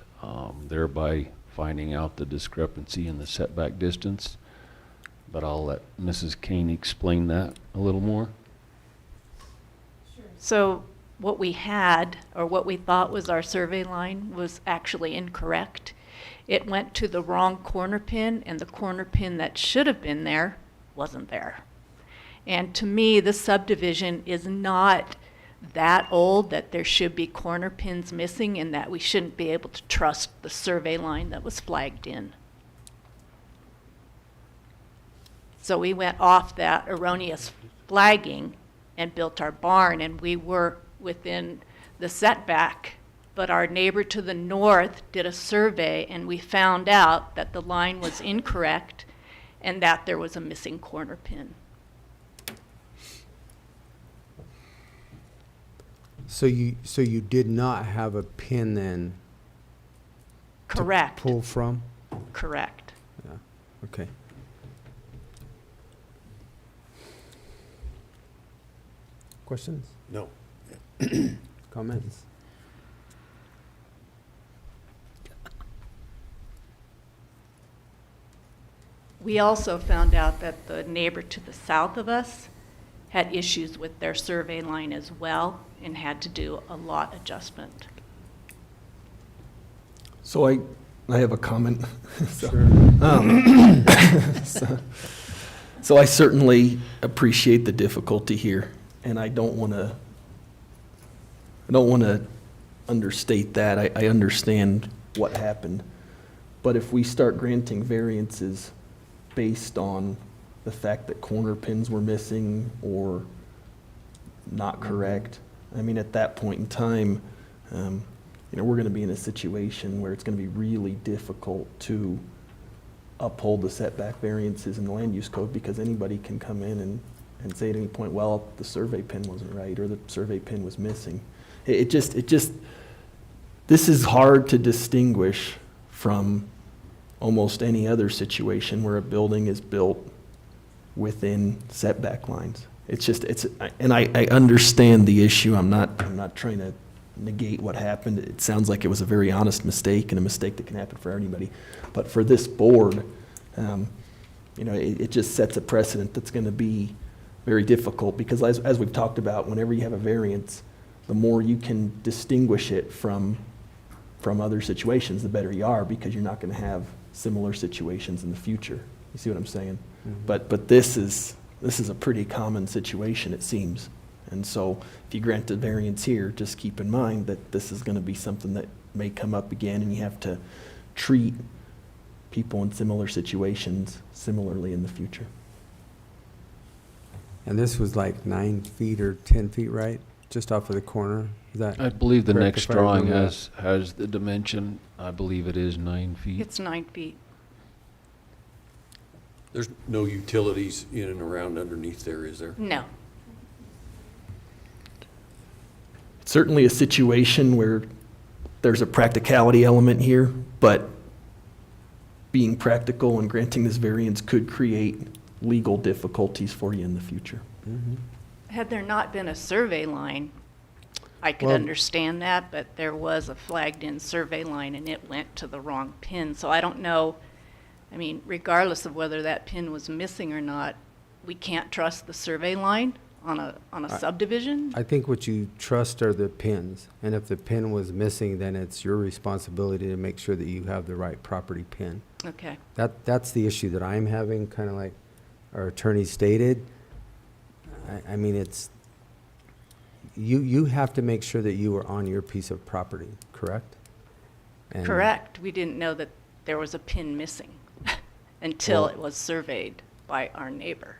thereby finding out the discrepancy in the setback distance. But I'll let Mrs. Kane explain that a little more. So what we had, or what we thought was our survey line, was actually incorrect. It went to the wrong corner pin, and the corner pin that should have been there wasn't there. And to me, the subdivision is not that old that there should be corner pins missing, and that we shouldn't be able to trust the survey line that was flagged in. So we went off that erroneous flagging and built our barn, and we were within the setback. But our neighbor to the north did a survey, and we found out that the line was incorrect and that there was a missing corner pin. So you did not have a pin then Correct. to pull from? Correct. Yeah, okay. Questions? No. Comments? We also found out that the neighbor to the south of us had issues with their survey line as well and had to do a lot adjustment. So I have a comment. So I certainly appreciate the difficulty here, and I don't want to understate that. I understand what happened. But if we start granting variances based on the fact that corner pins were missing or not correct, I mean, at that point in time, we're going to be in a situation where it's going to be really difficult to uphold the setback variances in the land use code, because anybody can come in and say at any point, well, the survey pin wasn't right or the survey pin was missing. It just, this is hard to distinguish from almost any other situation where a building is built within setback lines. And I understand the issue. I'm not trying to negate what happened. It sounds like it was a very honest mistake, and a mistake that can happen for anybody. But for this board, it just sets a precedent that's going to be very difficult, because as we've talked about, whenever you have a variance, the more you can distinguish it from other situations, the better you are, because you're not going to have similar situations in the future. You see what I'm saying? Mm-hmm. But this is a pretty common situation, it seems. And so if you grant a variance here, just keep in mind that this is going to be something that may come up again, and you have to treat people in similar situations similarly in the future. And this was like 9 feet or 10 feet, right? just off of the corner. Is that I believe the correct next if I drawing remember has the dimension. I believe it is 9 feet. It's 9 feet. There's no utilities in and around underneath there, is there? No. It's certainly a situation where there's a practicality element here, but being practical and granting this variance could create legal difficulties for you in the future. Had there not been a survey line, I could Well- understand that, but there was a flagged-in survey line and it went to the wrong pin. So I don't know, I mean, regardless of whether that pin was missing or not, we can't trust the survey line on a subdivision? I think what you trust are the pins, and if the pin was missing, then it's your responsibility to make sure that you have the right property pin. Okay. That's the issue that I'm having, kind of like our attorney stated. I mean, it's, you have to make sure that you are on your piece of property, correct? And- Correct. We didn't know that there was a pin missing until Well- it was surveyed by our neighbor.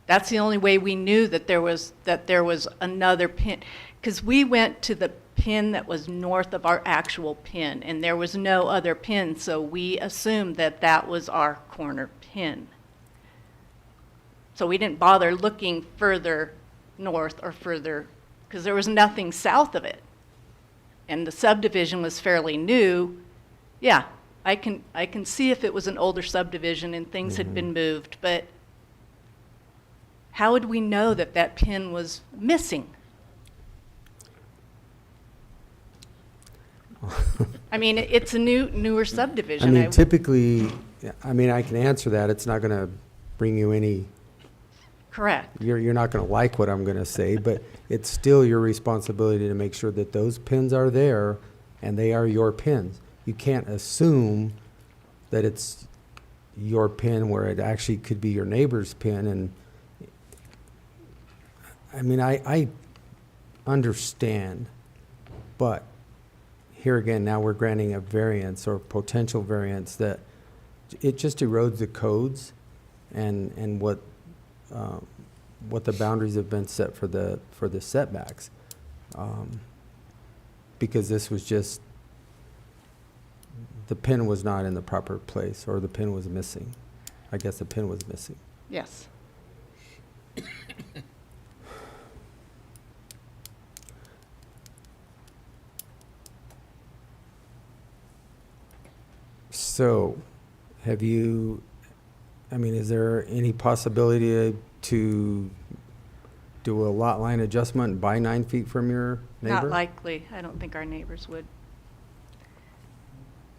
That's the only way we knew that there was another pin, because we went to the pin that was north of our actual pin, and there was no other pin, so we assumed that that was our corner pin. So we didn't bother looking further north or further, because there was nothing south of it. And the subdivision was fairly new. Yeah, I can see if it was an older subdivision and things had been moved, but how would we know that that pin was missing? I mean, it's a newer I subdivision. mean, typically, I mean, I can answer that. It's not gonna bring you any, Correct. you're not gonna like what I'm gonna say, but it's still your responsibility to make sure that those pins are there and they are your pins. You can't assume that it's your pin where it actually could be your neighbor's pin. And I mean, I understand, but here again, now we're granting a variance or potential variance that it just erodes the codes and what the boundaries have been set for the setbacks. Because this was just, the pin was not in the proper place, or the pin was missing. I guess the pin was missing. Yes. So, have you, I mean, is there any possibility to do a lot line adjustment and buy 9 feet from your neighbor? Not likely. I don't think our neighbors would.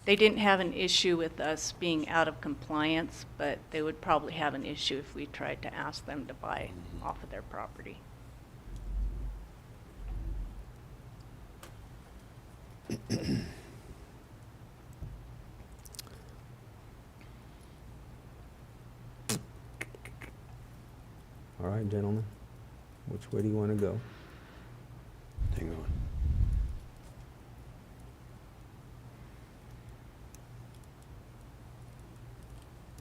They didn't have an issue with us being out of compliance, but they would probably have an issue if we tried to ask them to buy off of their property. All right, gentlemen, which way do you want to go? Hang on.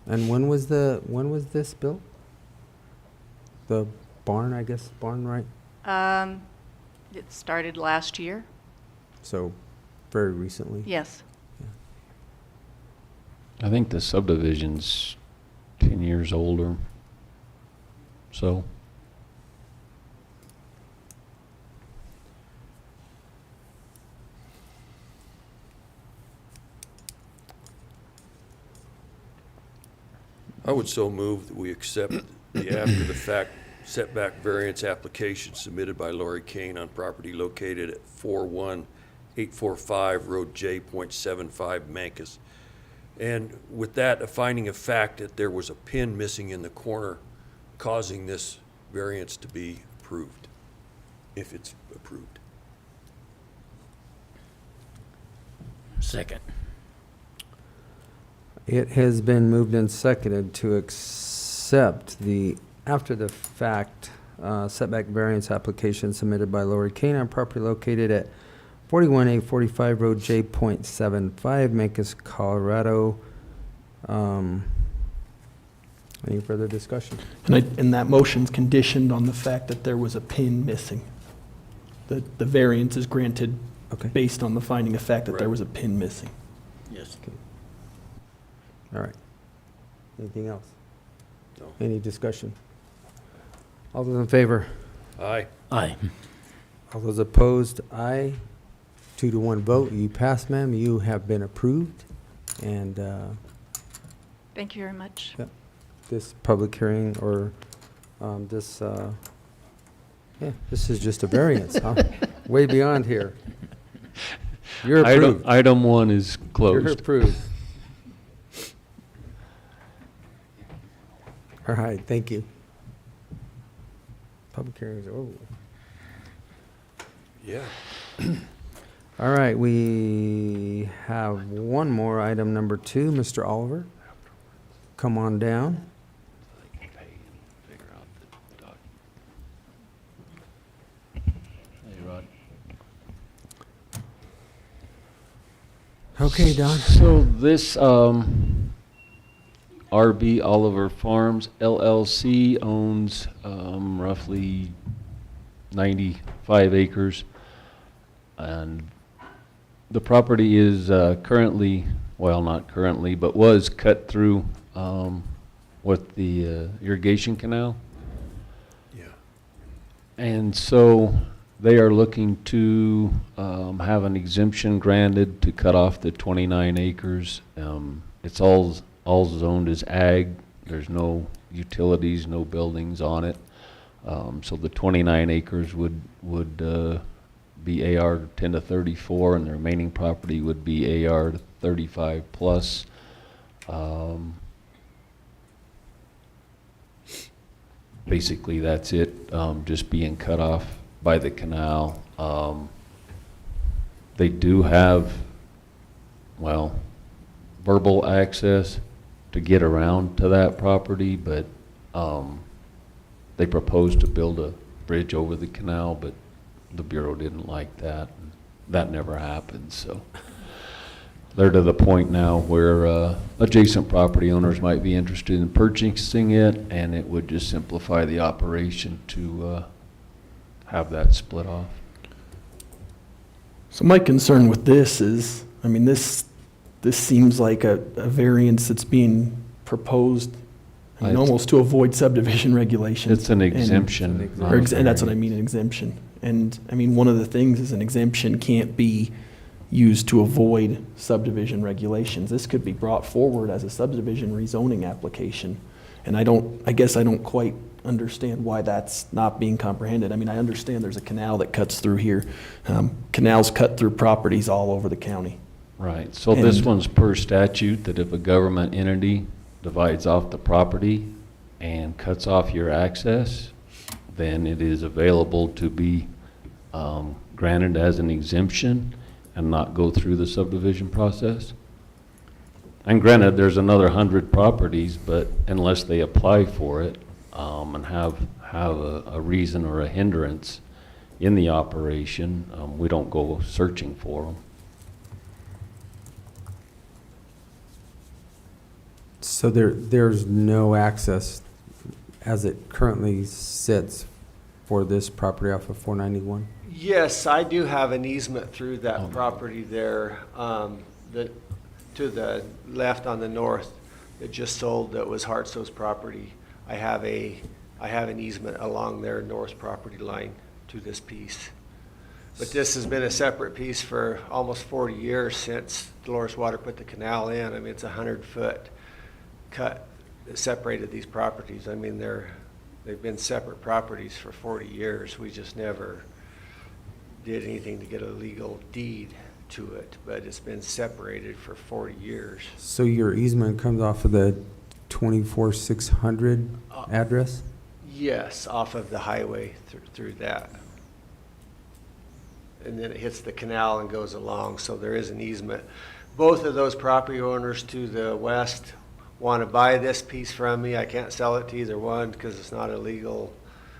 And when was this built? The barn, I guess, barn, right? It started last year. So, very recently. Yes. I think the subdivision's 10 years older. So, I would so move that we accept the after-the-fact setback variance application submitted by Lori Kane on property located at 41845 Road J.75 Mancos. And with that, a finding of fact that there was a pin missing in the corner causing this variance to be approved, if it's approved. Second. It has been moved and seconded to accept the after-the-fact setback variance application submitted by Lori Kane on property located at 41845 Road J.75, Mancos, Colorado. Any further discussion? And that motion's conditioned on the fact that there was a pin missing. the variance is granted Okay. based on the finding of fact that there Right. was a pin missing. Yes. All right. Anything else? No. Any discussion? All those in favor? Aye. Aye. All those opposed? Aye. 2-1 vote. You pass, ma'am. You have been approved. And Thank you very much. this public hearing or this is just a variance, huh? Way beyond here. You're approved. Item 1 is You're closed. approved. All right, thank you. Public hearings are over. Yeah. All right, we have one more, item number 2. Mr. Oliver, come on down. Hey, Rod. Okay, Don. So this RB Oliver Farms LLC owns roughly 95 acres. And the property is currently, well, not currently, but was cut through with the irrigation canal. Yeah. And so they are looking to have an exemption granted to cut off the 29 acres. It's all zoned as ag. There's no utilities, no buildings on it. So the 29 acres would be AR 10 to 34, and the remaining property would be AR 35 plus. Basically, that's it, just being cut off by the canal. They do have, well, verbal access to get around to that property, but they proposed to build a bridge over the canal, but the Bureau didn't like that. That never happened, so they're to the point now where adjacent property owners might be interested in purchasing it, and it would just simplify the operation to have that split off. So my concern with this is, I mean, this seems like a variance that's being proposed, I mean, It's- almost to avoid subdivision regulations. It's an and- exemption. not Or a and that's what I variance. mean, an exemption. And, I mean, one of the things is an exemption can't be used to avoid subdivision regulations. This could be brought forward as a subdivision rezoning application. And I guess I don't quite understand why that's not being comprehended. I mean, I understand there's a canal that cuts through here. Canals cut through properties all over the county. Right, so this And- one's per statute, that if a government entity divides off the property and cuts off your access, then it is available to be granted as an exemption and not go through the subdivision process. And granted, there's another 100 properties, but unless they apply for it and have a reason or a hindrance in the operation, we don't go searching for them. So there's no access as it currently sits for this property off of 491? Yes, I do have an easement through that property there, to the left on the north that just sold, that was Hartso's property. I have an easement along their north property line to this piece. But this has been a separate piece for almost 40 years since Dolores Water put the canal in. I mean, it's a 100-foot cut that separated these properties. I mean, they've been separate properties for 40 years. We just never did anything to get a legal deed to it, but it's been separated for 40 years. So your easement comes off of the 24600 address? Yes, off of the highway through that. And then it hits the canal and goes along, so there is an easement. Both of those property owners to the west want to buy this piece from me. I can't sell it to either one because it's not illegal.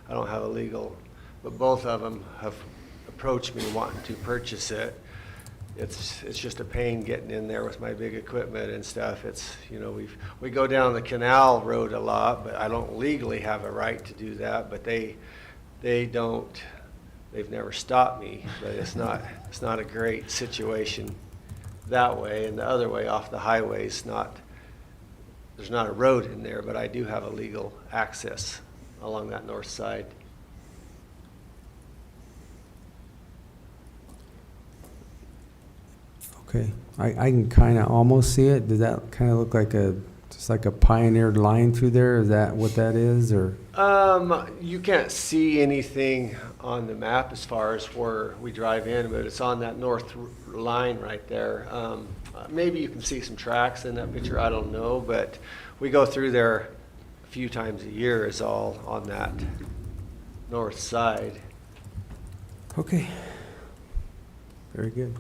I don't have a legal, but both of them have approached me wanting to purchase it. It's just a pain getting in there with my big equipment and stuff. It's, you know, we go down the canal road a lot, but I don't legally have a right to do that, but they they've never stopped me, but it's not a great situation that way. And the other way off the highway is there's not a road in there, but I do have a legal access along that north side. Okay, I can kind of almost see it. Does that kind of look like just like a pioneered line through there? Is that what that is, or? You can't see anything on the map as far as where we drive in, but it's on that north line right there. Maybe you can see some tracks in that picture, I don't know, but we go through there a few times a year is all on that north side. Okay. Very good.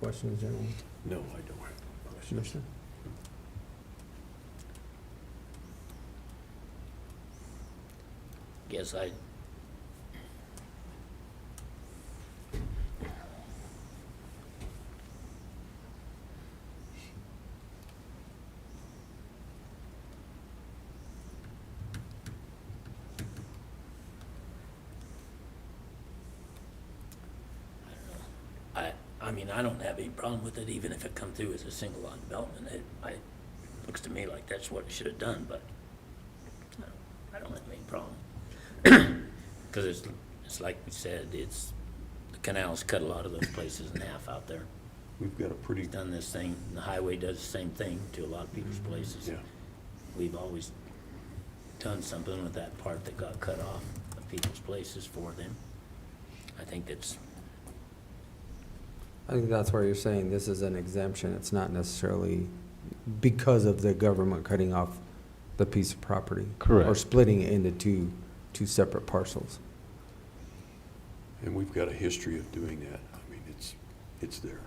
Questions, gentlemen? No, I don't have questions. Commissioner? Guess I mean, I don't have any problem with it, even if it come through as a single lot development. It looks to me like that's what it should have done, but I don't have any problem. Because it's like we said, the canals cut a lot of those places in half out there. We've got a pretty, We've done this thing, the highway does the same thing to a lot of people's places. yeah. We've always done something with that part that got cut off of people's places for them. I think that's where you're saying this is an exemption. It's not necessarily because of the government cutting off the piece of property. Correct. Or splitting it into two separate parcels. And we've got a history of doing that. I mean, it's there.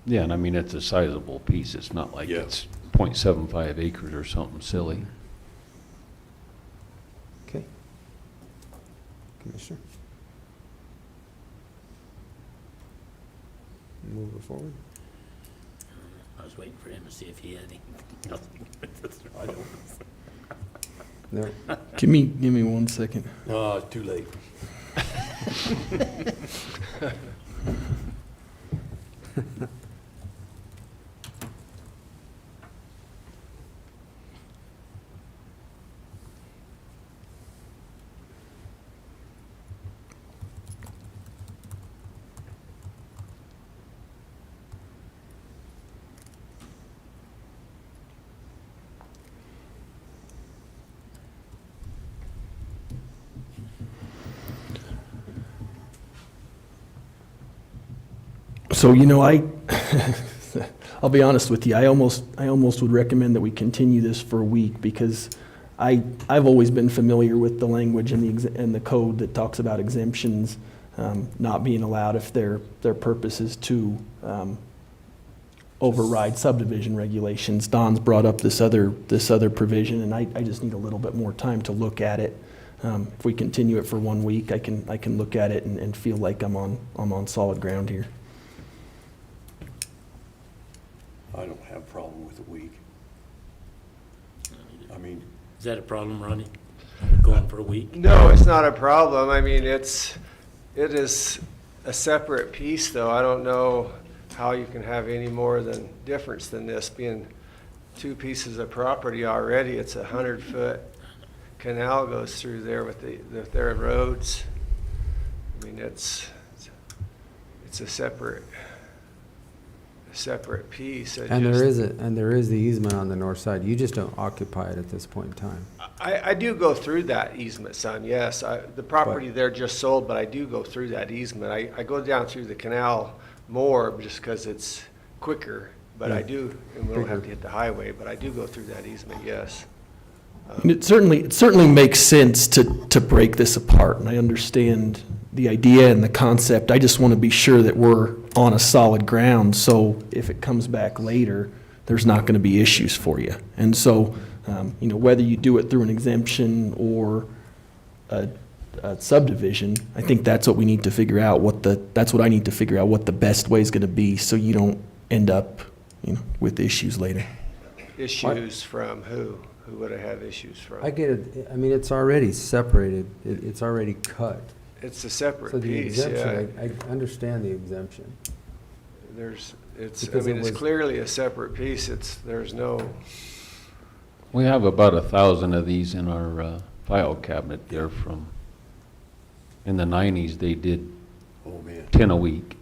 Yeah, and I mean, it's a sizable piece. It's not like Yeah. it's 0.75 acres or something silly. Okay. Commissioner? Move it forward. I was waiting for him to see if he had anything else. I don't. No. Give me 1 second. No, it's too late. So, I'll be honest with you, I almost would recommend that we continue this for a week because I've always been familiar with the language and the code that talks about exemptions not being allowed if their purpose is to override subdivision regulations. Don's brought up this other provision, and I just need a little bit more time to look at it. If we continue it for 1 week, I can look at it and feel like I'm on solid ground here. I don't have a problem with a week. I mean, Is that a problem, Ronnie? Going for a week? No, it's not a problem. I mean, it is a separate piece, though. I don't know how you can have any more than difference than this being two pieces of property already. It's 100-foot canal goes through there with their roads. I mean, it's a separate piece. And there is the easement on the north side. You just don't occupy it at this point in time. I do go through that easement, son, yes. The property there just sold, but I do go through that easement. I go down through the canal more just because it's quicker, but I do, and we don't have to hit the highway, but I do go through that easement, yes. And it certainly makes sense to break this apart, and I understand the idea and the concept. I just want to be sure that we're on a solid ground, so if it comes back later, there's not going to be issues for you. And so, whether you do it through an exemption or a subdivision, I think that's what we need to figure out. That's what I need to figure out what the best way is going to be, so you don't end up, with issues later. Issues from who? Who would I have issues from? I get it. I mean, it's already separated. It's already cut. It's a separate So the piece, yeah. exemption, I understand the exemption. It's, I Because mean, it it's was- clearly a separate piece. There's no, We have about 1,000 of these in our file cabinet there from, in the 90s, they did Oh, man. 10 a week.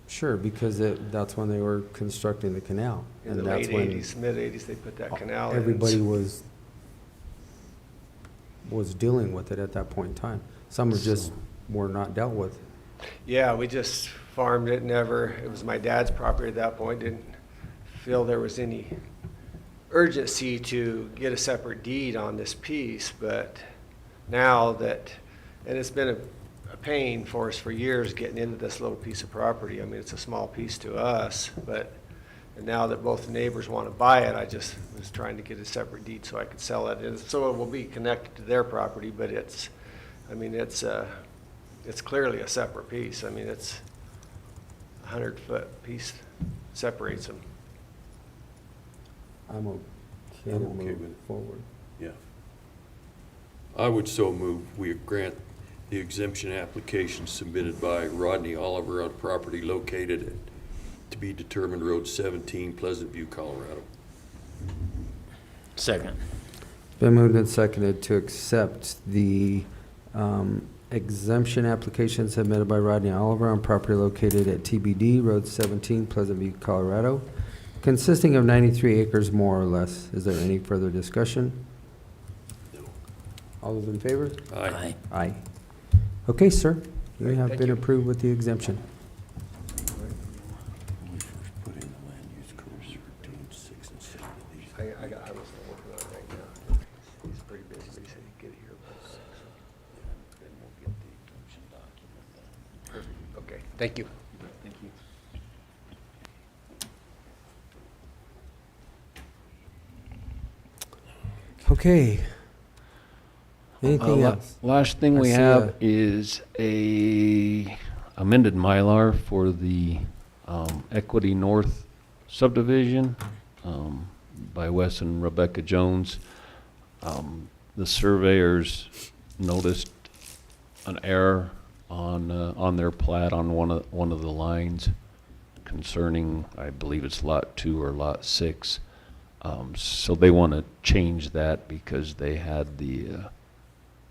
Sure, because that's when they were constructing the canal. in and the that's late when 80s, mid-80s, they put that canal in. everybody was dealing with it at that point in time. Some were not dealt with. Yeah, we just farmed it, it was my dad's property at that point, didn't feel there was any urgency to get a separate deed on this piece, but now that, and it's been a pain for us for years getting into this little piece of property. I mean, it's a small piece to us, but and now that both the neighbors want to buy it, I just was trying to get a separate deed so I could sell it. And so it will be connected to their property, but it's clearly a separate piece. I mean, it's a 100-foot piece separates them. I'm okay to I'm okay move with it. forward. Yeah. I would so move we grant the exemption application submitted by Rodney Oliver on property located at to be determined Road 17, Pleasant View, Colorado. Second. Been moved and seconded to accept the exemption application submitted by Rodney Oliver on property located at TBD, Road 17, Pleasant View, Colorado, consisting of 93 acres more or less. Is there any further discussion? No. All those in favor? Aye. Aye. Okay, sir. You Great, have thank been you. approved with the exemption. I was working on it right now. He's pretty busy, but he said he'd get it here by 6. Then we'll get the exemption document. Perfect. Okay, thank you. Thank you. Okay. Anything else? Last thing I we see have is a amended Mylar for the Equity North subdivision by Wes and Rebecca Jones. The surveyors noticed an error on their plat on one of the lines concerning, I believe it's Lot 2 or Lot 6. So they want to change that because they had the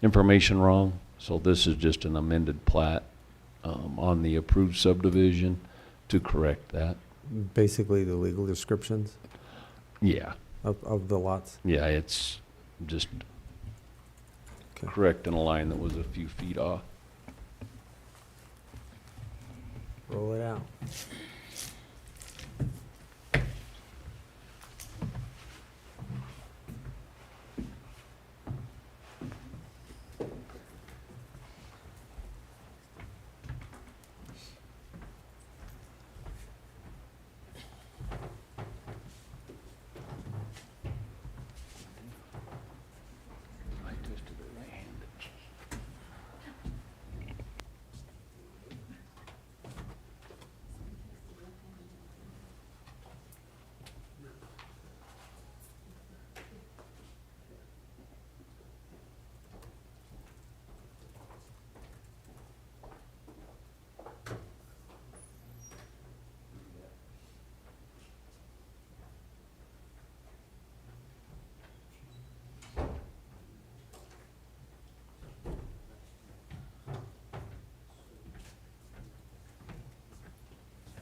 information wrong. So this is just an amended plat on the approved subdivision to correct that. Basically, the legal descriptions Yeah, of the lots. yeah, it's just Okay. correcting a line that was a few feet off. Roll it out.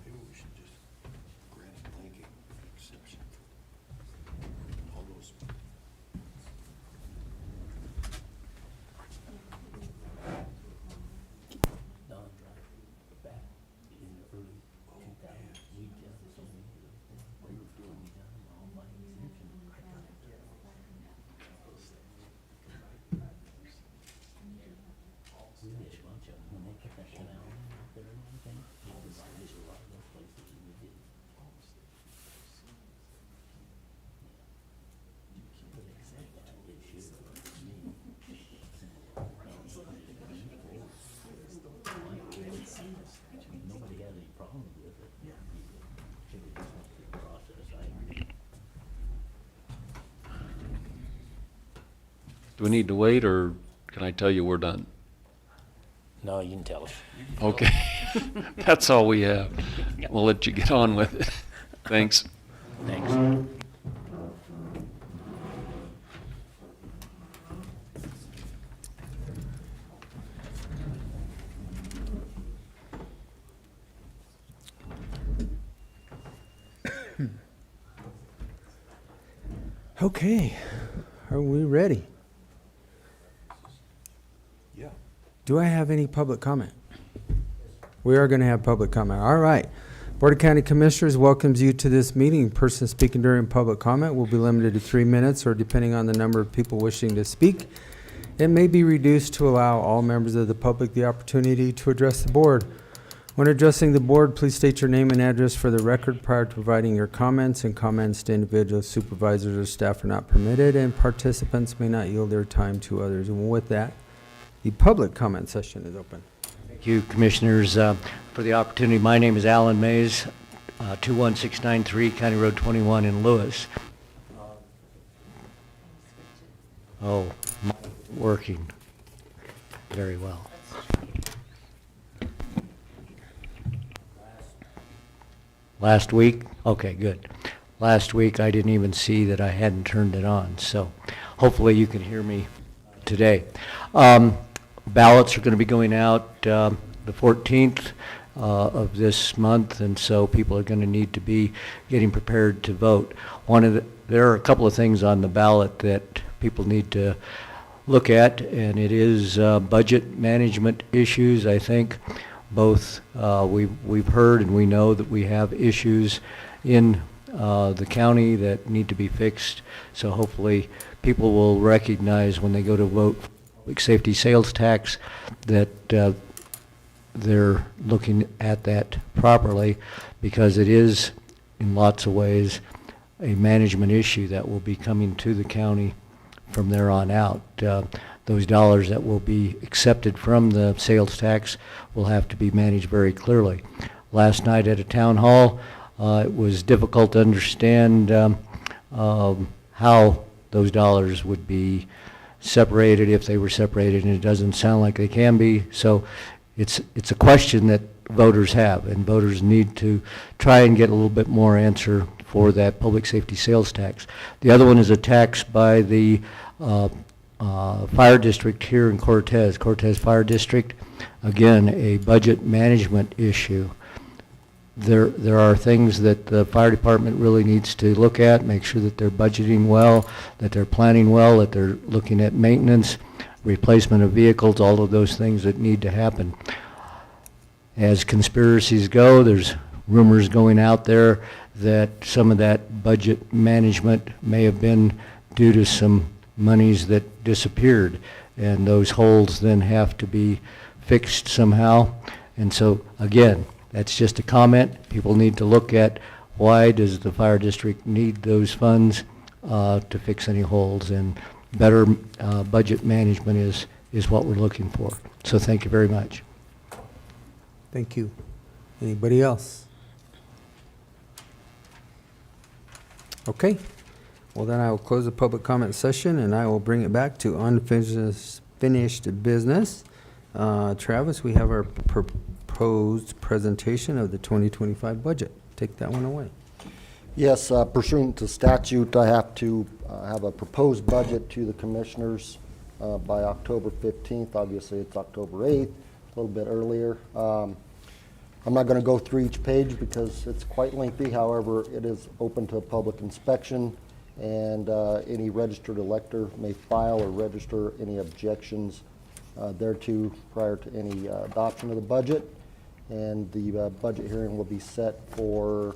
Maybe we should just grant a blanket exception for all those. Don Drive back in the early 2000s. We just we were doing all my exemption. I got it. We had a bunch of them when they put that canal in out there and everything. It was like a lot of those places that we did. But exactly, it should have me. Nobody had any problem with it. Yeah. It was just a process. Do we need to wait, or can I tell you we're done? No, you can tell us. Okay. That's all we have. We'll let you get on with it. Thanks. Thanks. Okay, are we ready? Yeah. Do I have any public comment? We are going to have public comment. All right. Board of County Commissioners welcomes you to this meeting. Person speaking during public comment will be limited to 3 minutes, or depending on the number of people wishing to speak, it may be reduced to allow all members of the public the opportunity to address the board. When addressing the board, please state your name and address for the record prior to providing your comments, and comments to individuals, supervisors, or staff are not permitted, and participants may not yield their time to others. And with that, the public comment session is open. Thank you, Commissioners, for the opportunity. My name is Alan Mays, 21693 County Road 21 in Lewis. Oh, working very well. Last week? Okay, good. Last week I didn't even see that I hadn't turned it on, so hopefully you can hear me today. Ballots are going to be going out the 14th of this month, and so people are going to need to be getting prepared to vote. There are a couple of things on the ballot that people need to look at, and it is budget management issues, I think. Both we've heard and we know that we have issues in the county that need to be fixed, so hopefully people will recognize when they go to vote for public safety sales tax that they're looking at that properly, because it is in lots of ways a management issue that will be coming to the county from there on out. Those dollars that will be accepted from the sales tax will have to be managed very clearly. Last night at a town hall, it was difficult to understand how those dollars would be separated, if they were separated, and it doesn't sound like they can be. So it's a question that voters have, and voters need to try and get a little bit more answer for that public safety sales tax. The other one is a tax by the fire district here in Cortez Fire District. Again, a budget management issue. There are things that the fire department really needs to look at, make sure that they're budgeting well, that they're planning well, that they're looking at maintenance, replacement of vehicles, all of those things that need to happen. As conspiracies go, there's rumors going out there that some of that budget management may have been due to some monies that disappeared, and those holes then have to be fixed somehow. And so again, that's just a comment. People need to look at why does the fire district need those funds to fix any holes, and better budget management is what we're looking for. So thank you very much. Thank you. Anybody else? Okay. Well, then I will close the public comment session, and I will bring it back to unfinished business. Travis, we have our proposed presentation of the 2025 budget. Take that one away. Yes, pursuant to statute, I have to have a proposed budget to the commissioners by October 15th. Obviously, it's October 8th, a little bit earlier. I'm not going to go through each page because it's quite lengthy. However, it is open to public inspection, and any registered elector may file or register any objections thereto prior to any adoption of the budget. And the budget hearing will be set for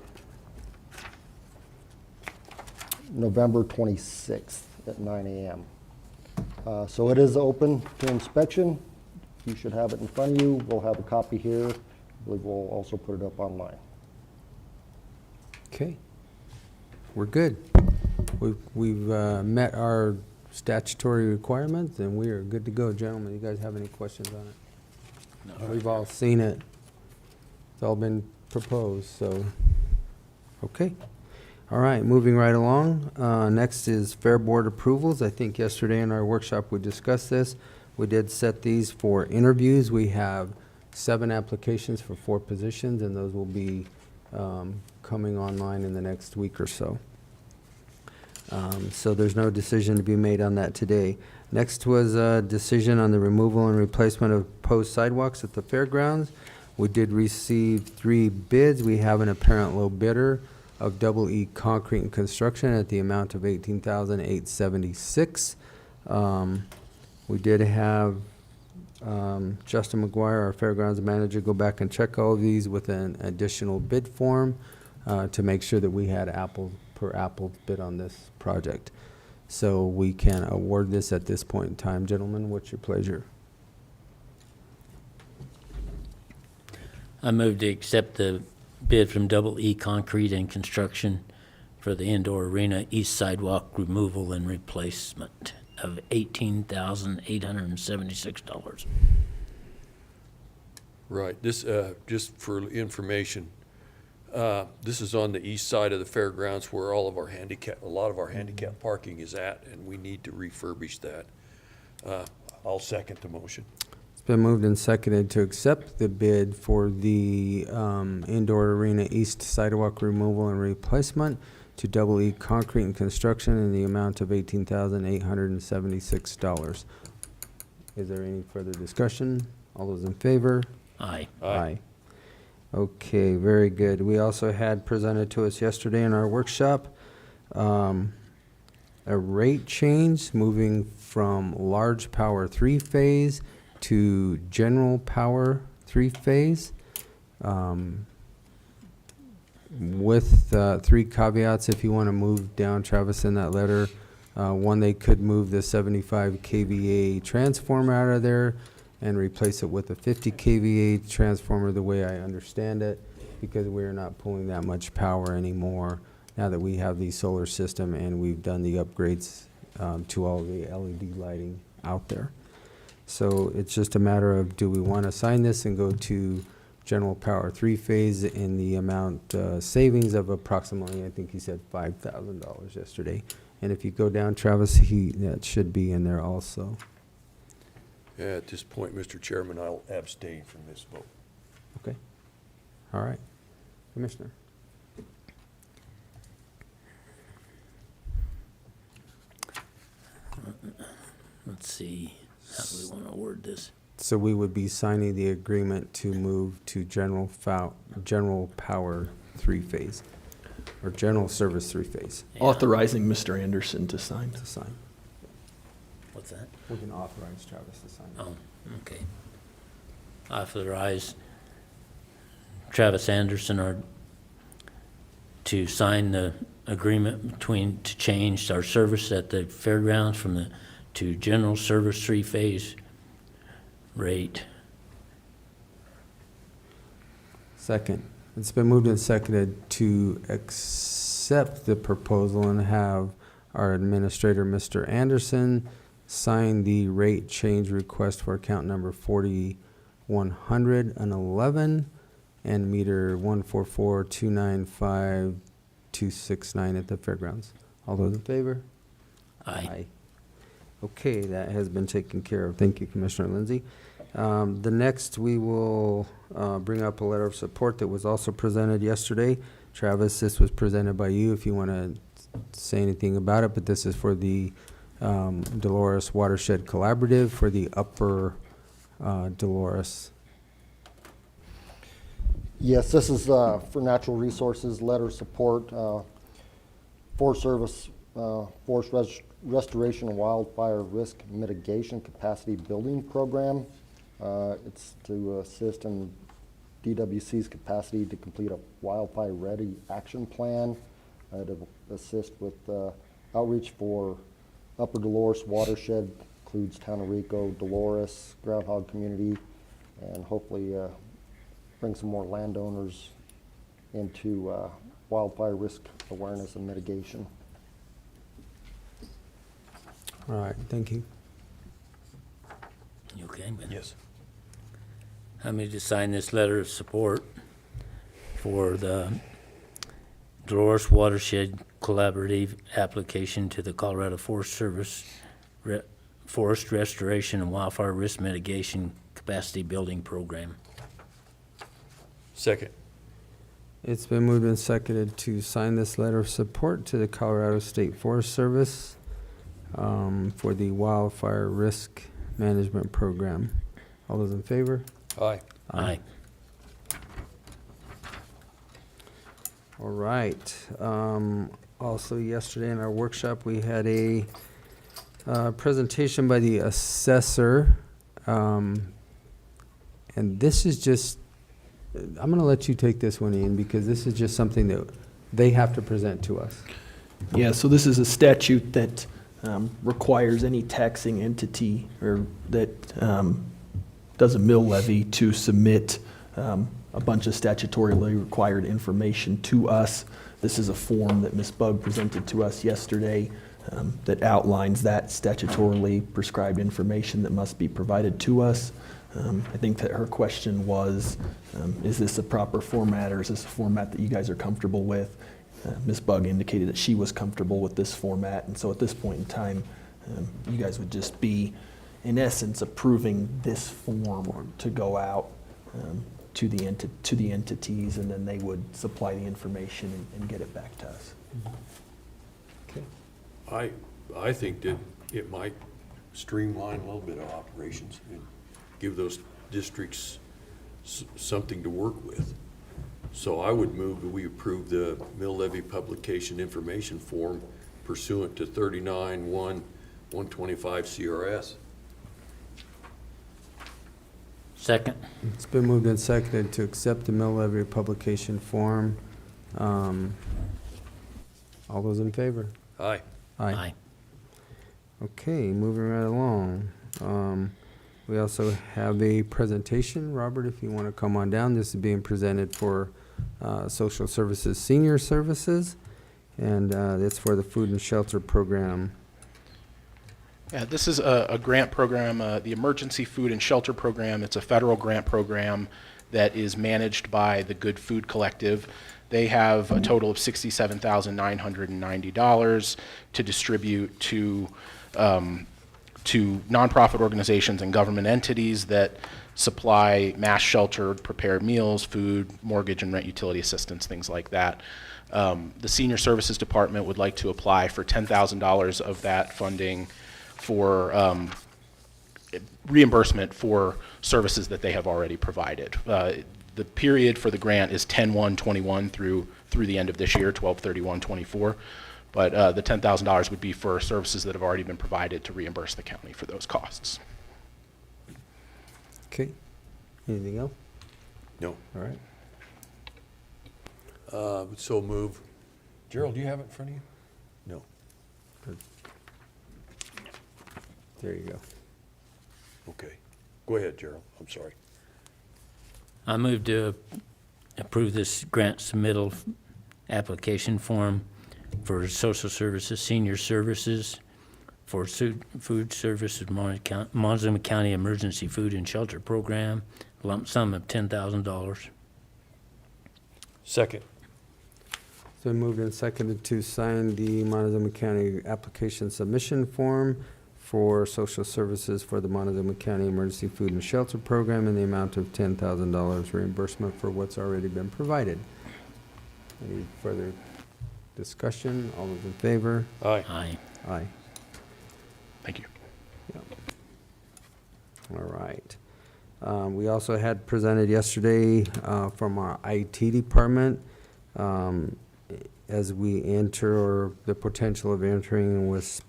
November 26th at 9 a.m. So it is open to inspection. You should have it in front of you. We'll have a copy here. I believe we'll also put it up online. Okay. We're good. We've met our statutory requirements, and we are good to go, gentlemen. You guys have any questions on it? No. We've all seen it. It's all been proposed, so, okay. All right, moving right along. Next is Fair Board approvals. I think yesterday in our workshop we discussed this. We did set these for interviews. We have 7 applications for 4 positions, and those will be coming online in the next week or so. So there's no decision to be made on that today. Next was a decision on the removal and replacement of post sidewalks at the fairgrounds. We did receive 3 bids. We have an apparent low bidder of Double E Concrete and Construction at the amount of $18,876. We did have Justin McGuire, our fairgrounds manager, go back and check all of these with an additional bid form to make sure that we had apple per apple bid on this project. So we can award this at this point in time. Gentlemen, what's your pleasure? I move to accept the bid from Double E Concrete and Construction for the indoor arena east sidewalk removal and replacement of $18,876. Right, this, just for information, this is on the east side of the fairgrounds where all of our a lot of our handicap parking is at, and we need to refurbish that. I'll second the motion. It's been moved and seconded to accept the bid for the indoor arena east sidewalk removal and replacement to Double E Concrete and Construction in the amount of $18,876. Is there any further discussion? All those in favor? Aye. Aye. Okay, very good. We also had presented to us yesterday in our workshop a rate change moving from large power 3-phase to general power 3-phase. With 3 caveats if you want to move down, Travis, in that letter. One, they could move the 75 kVA transformer out of there and replace it with a 50 kVA transformer, the way I understand it, because we're not pulling that much power anymore now that we have the solar system and we've done the upgrades to all the LED lighting out there. So it's just a matter of, do we want to sign this and go to general power 3-phase in the amount savings of approximately, I think he said $5,000 yesterday. And if you go down, Travis, that should be in there also. Yeah, at this point, Mr. Chairman, I'll abstain from this vote. Okay. All right. Commissioner. Let's see, how do we want to word this? So we would be signing the agreement to move to general power 3-phase, or general service 3-phase. Yeah. Authorizing Mr. Anderson to sign. To sign. What's that? We can authorize Travis to sign. Oh, okay. Authorize Travis Anderson to sign the agreement to change our service at the fairgrounds to general service 3-phase rate. Second. It's been moved and seconded to accept the proposal and have our administrator, Mr. Anderson, sign the rate change request for account number 4111 and meter 144295269 at the fairgrounds. All those in favor? Aye. Okay, that has been taken care of. Thank you, Commissioner Lindsay. The next, we will bring up a letter of support that was also presented yesterday. Travis, this was presented by you if you want to say anything about it, but this is for the Dolores Watershed Collaborative for the upper Dolores. Yes, this is for natural resources, letter of support, Forest Service, Forest Restoration and Wildfire Risk Mitigation Capacity Building Program. It's to assist in DWC's capacity to complete a wildfire ready action plan, to assist with outreach for Upper Dolores watershed, includes Town of Rico, Dolores, Groundhog Community, and hopefully bring some more landowners into wildfire risk awareness and mitigation. All right, thank you. You okay, Ben? Yes. I move to sign this letter of support for the Dolores Watershed Collaborative application to the Colorado Forest Service Forest Restoration and Wildfire Risk Mitigation Capacity Building Program. Second. It's been moved and seconded to sign this letter of support to the Colorado State Forest Service for the Wildfire Risk Management Program. All those in favor? Aye. Aye. All right. Also yesterday in our workshop, we had a presentation by the assessor. And this is just, I'm going to let you take this one, Ian, because this is just something that they have to present to us. Yeah, so this is a statute that requires any taxing entity or that does a mill levy to submit a bunch of statutorily required information to us. This is a form that Ms. Bugg presented to us yesterday that outlines that statutorily prescribed information that must be provided to us. I think that her question was, is this a proper format, or is this a format that you guys are comfortable with? Ms. Bugg indicated that she was comfortable with this format, and so at this point in time, you guys would just be, in essence, approving this form to go out to the entities, and then they would supply the information and get it back to us. Okay. I think that it might streamline a little bit of operations and give those districts something to work with. So I would move that we approve the mill levy publication information form pursuant to 39-1-125 CRS. Second. It's been moved and seconded to accept the mill levy publication form. All those in favor? Aye. Aye. Okay, moving right along. We also have a presentation. Robert, if you want to come on down, this is being presented for Social Services Senior Services, and it's for the Food and Shelter Program. Yeah, this is a grant program, the Emergency Food and Shelter Program. It's a federal grant program that is managed by the Good Food Collective. They have a total of $67,990 to distribute to nonprofit organizations and government entities that supply mass sheltered, prepared meals, food, mortgage and rent utility assistance, things like that. The Senior Services Department would like to apply for $10,000 of that funding for reimbursement for services that they have already provided. The period for the grant is 10/1/21 through the end of this year, 12/31/24. But the $10,000 would be for services that have already been provided to reimburse the county for those costs. Okay. Anything else? No. All right. So move. Gerald, do you have it in front of you? No. Good. There you go. Okay. Go ahead, Gerald. I'm sorry. I move to approve this grant submittal application form for Social Services Senior Services for Food Services Montezuma County Emergency Food and Shelter Program, lump sum of $10,000. Second. So moved and seconded to sign the Montezuma County application submission form for social services for the Montezuma County Emergency Food and Shelter Program in the amount of $10,000 reimbursement for what's already been provided. Any further discussion? All those in favor? Aye. Aye. Aye. Thank you. Yep. All right. We also had presented yesterday from our IT department as we enter, or the potential of entering with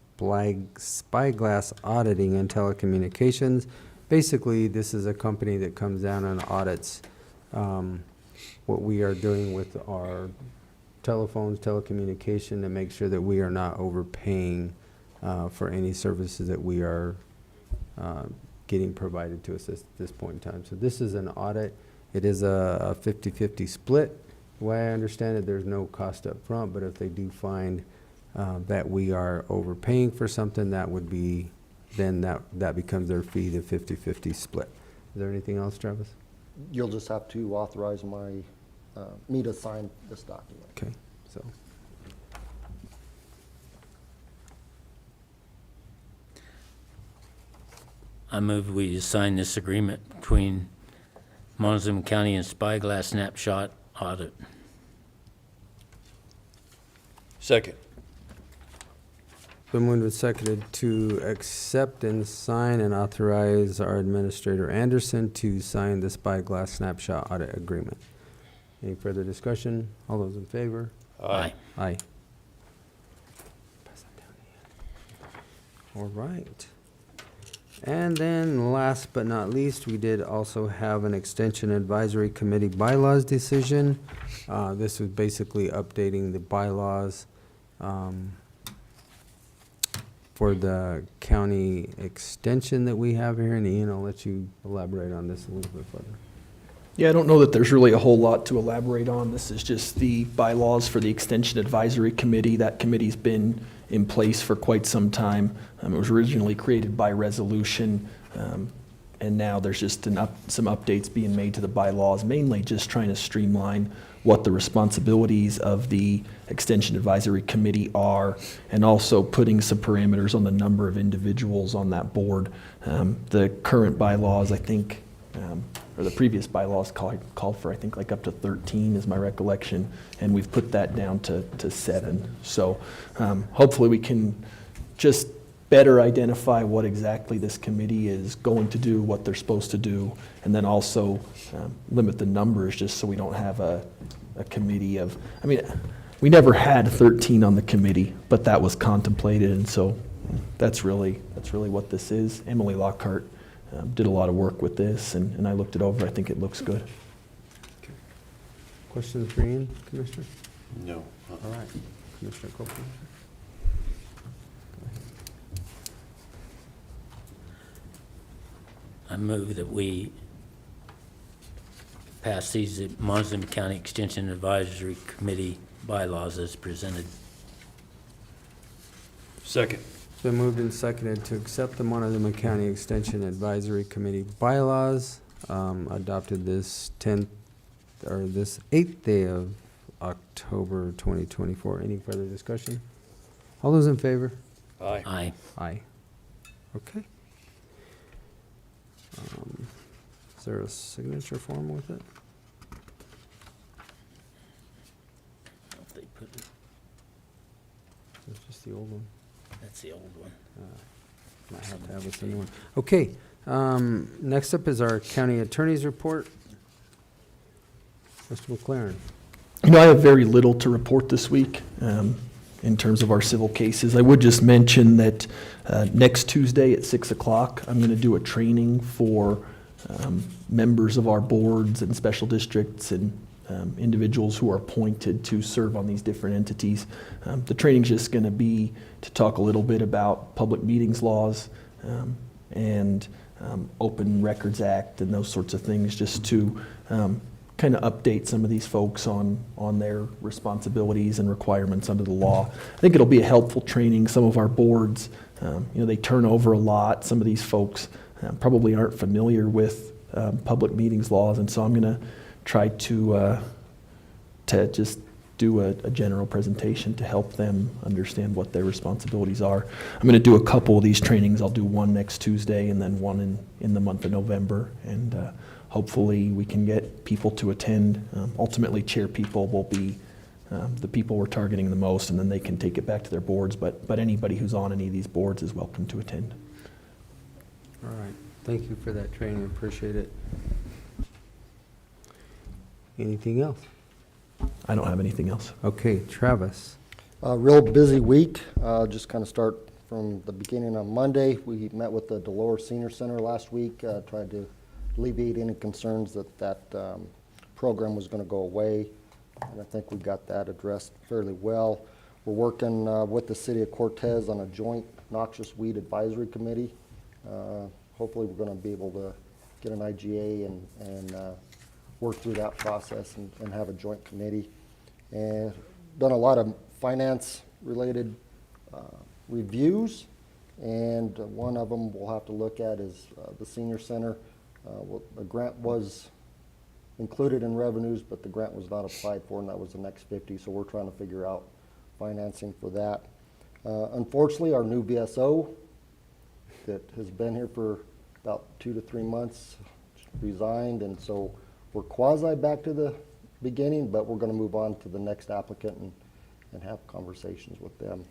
spyglass auditing and telecommunications. Basically, this is a company that comes down and audits what we are doing with our telephones, telecommunication, to make sure that we are not overpaying for any services that we are getting provided to us at this point in time. So this is an audit. It is a 50-50 split. The way I understand it, there's no cost up front, but if they do find that we are overpaying for something, that would be, then that becomes their fee, the 50-50 split. Is there anything else, Travis? You'll just have to authorize me to sign this document. Okay, so. I move we sign this agreement between Montezuma County and Spyglass Snapshot Audit. Second. Been moved and seconded to accept and sign and authorize our Administrator Anderson to sign the Spyglass Snapshot Audit Agreement. Any further discussion? All those in favor? Aye. Aye. Pass that down, Ian. All right. And then last but not least, we did also have an Extension Advisory Committee bylaws decision. This was basically updating the bylaws for the county extension that we have here. And Ian, I'll let you elaborate on this a little bit further. Yeah, I don't know that there's really a whole lot to elaborate on. This is just the bylaws for the Extension Advisory Committee. That committee's been in place for quite some time. It was originally created by resolution, and now there's just some updates being made to the bylaws, mainly just trying to streamline what the responsibilities of the Extension Advisory Committee are, and also putting some parameters on the number of individuals on that board. The current bylaws, I think, or the previous bylaws called for, I think, like up to 13 is my recollection, and we've put that down to 7. So hopefully we can just better identify what exactly this committee is going to do, what they're supposed to do, and then also limit the numbers just so we don't have a committee of, I mean, we never had 13 on the committee, but that was contemplated, and so that's really what this is. Emily Lockhart did a lot of work with this, and I looked it over. I think it looks good. Okay. Questions for Ian, Commissioner? No. All right. Commissioner Copeland. I move that we pass these Montezuma County Extension Advisory Committee bylaws as presented. Second. It's been moved and seconded to accept the Montezuma County Extension Advisory Committee bylaws, adopted this 8th day of October 2024. Any further discussion? All those in favor? Aye. Aye. Aye. Okay. Is there a signature form with it? If they put it, It's just the old one. that's the old one. Might have to have us a new one. Okay, next up is our county attorney's report. Mr. McLaren. You know, I have very little to report this week in terms of our civil cases. I would just mention that next Tuesday at 6 o'clock, I'm going to do a training for members of our boards and special districts and individuals who are appointed to serve on these different entities. The training's just going to be to talk a little bit about public meetings laws and Open Records Act and those sorts of things, just to kind of update some of these folks on their responsibilities and requirements under the law. I think it'll be a helpful training. Some of our boards, they turn over a lot. Some of these folks probably aren't familiar with public meetings laws, and so I'm going to try to just do a general presentation to help them understand what their responsibilities are. I'm going to do a couple of these trainings. I'll do one next Tuesday and then one in the month of November, and hopefully we can get people to attend. Ultimately, chair people will be the people we're targeting the most, and then they can take it back to their boards, but anybody who's on any of these boards is welcome to attend. All right, thank you for that training, appreciate it. Anything else? I don't have anything else. Okay, Travis. Real busy week. Just kind of start from the beginning on Monday. We met with the Dolores Senior Center last week, tried to alleviate any concerns that program was going to go away, and I think we got that addressed fairly well. We're working with the City of Cortez on a joint noxious weed advisory committee. Hopefully we're going to be able to get an IGA and work through that process and have a joint committee. And done a lot of finance-related reviews, and one of them we'll have to look at is the Senior Center. The grant was included in revenues, but the grant was not applied for, and that was the next 50, so we're trying to figure out financing for that. Unfortunately, our new VSO that has been here for about 2 to 3 months, resigned, and so we're quasi back to the beginning, but we're gonna move on to the next applicant and have conversations with them.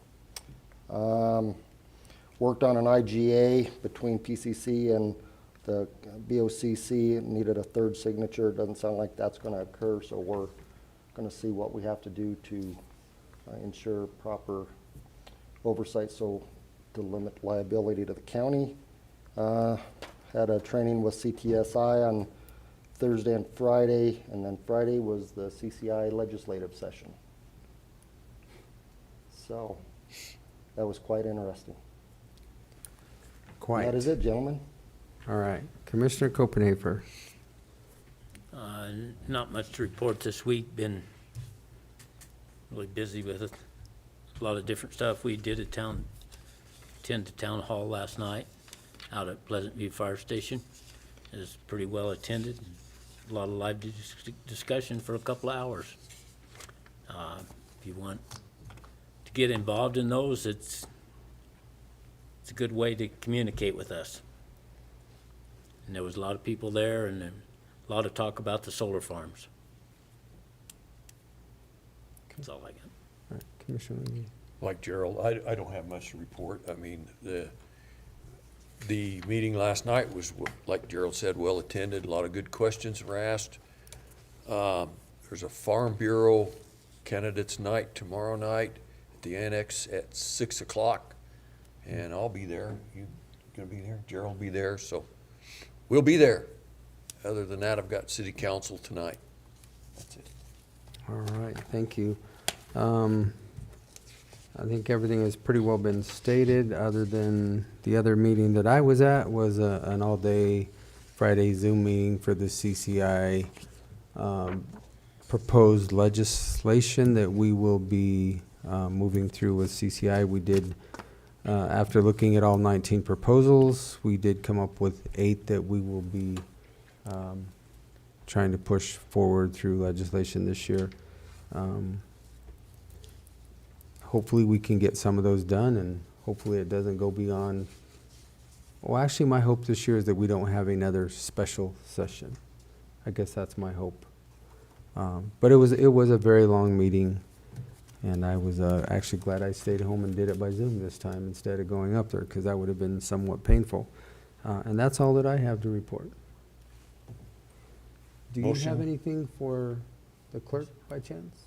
Worked on an IGA between PCC and the BOCC. It needed a third signature. It doesn't sound like that's gonna occur, so we're gonna see what we have to do to ensure proper oversight, so to limit liability to the county. Had a training with CTSI on Thursday and Friday, and then Friday was the CCI legislative session. So that was quite interesting. Quite. That is it, gentlemen. All right. Commissioner Copenhaver. Not much to report this week. Been really busy with it. A lot of different stuff. We did attend the town hall last night out at Pleasant View Fire Station. It was pretty well attended. A lot of live discussion for a couple of hours. If you want to get involved in those, it's a good way to communicate with us. And there was a lot of people there, and a lot of talk about the solar farms. That's all I got. All right, Commissioner Lee. Like Gerald, I don't have much to report. I mean, the meeting last night was, like Gerald said, well attended. A lot of good questions were asked. There's a Farm Bureau candidates night tomorrow night at the Annex at 6 o'clock, and I'll be there. You gonna be there? Gerald will be there, so we'll be there. Other than that, I've got city council tonight. That's it. All right, thank you. I think everything has pretty well been stated, other than the other meeting that I was at was an all-day Friday Zoom meeting for the CCI proposed legislation that we will be moving through with CCI. We did, after looking at all 19 proposals, we did come up with 8 that we will be trying to push forward through legislation this year. Hopefully we can get some of those done, and hopefully it doesn't go beyond. Well, actually, my hope this year is that we don't have another special session. I guess that's my hope. But it was a very long meeting, and I was actually glad I stayed home and did it by Zoom this time instead of going up there, because that would have been somewhat painful. And that's all that I have to report. Do you Motion. have anything for the clerk by chance?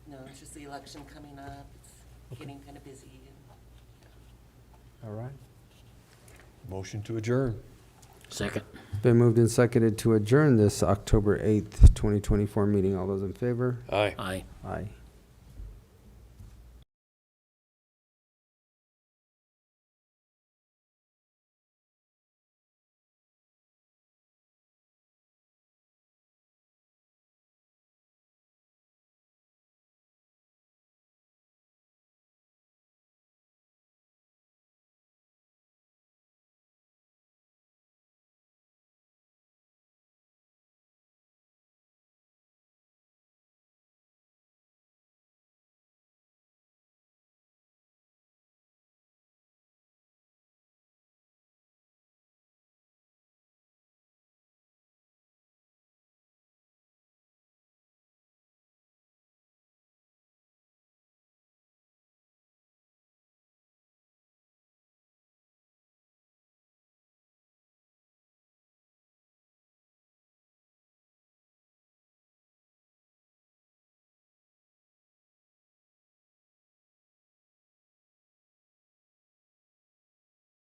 No, it's just the election coming up. It's getting kind of busy. All right. Motion to adjourn. Second. Been moved and seconded to adjourn this October 8th, 2024 meeting. All those in favor? Aye. Aye. Aye.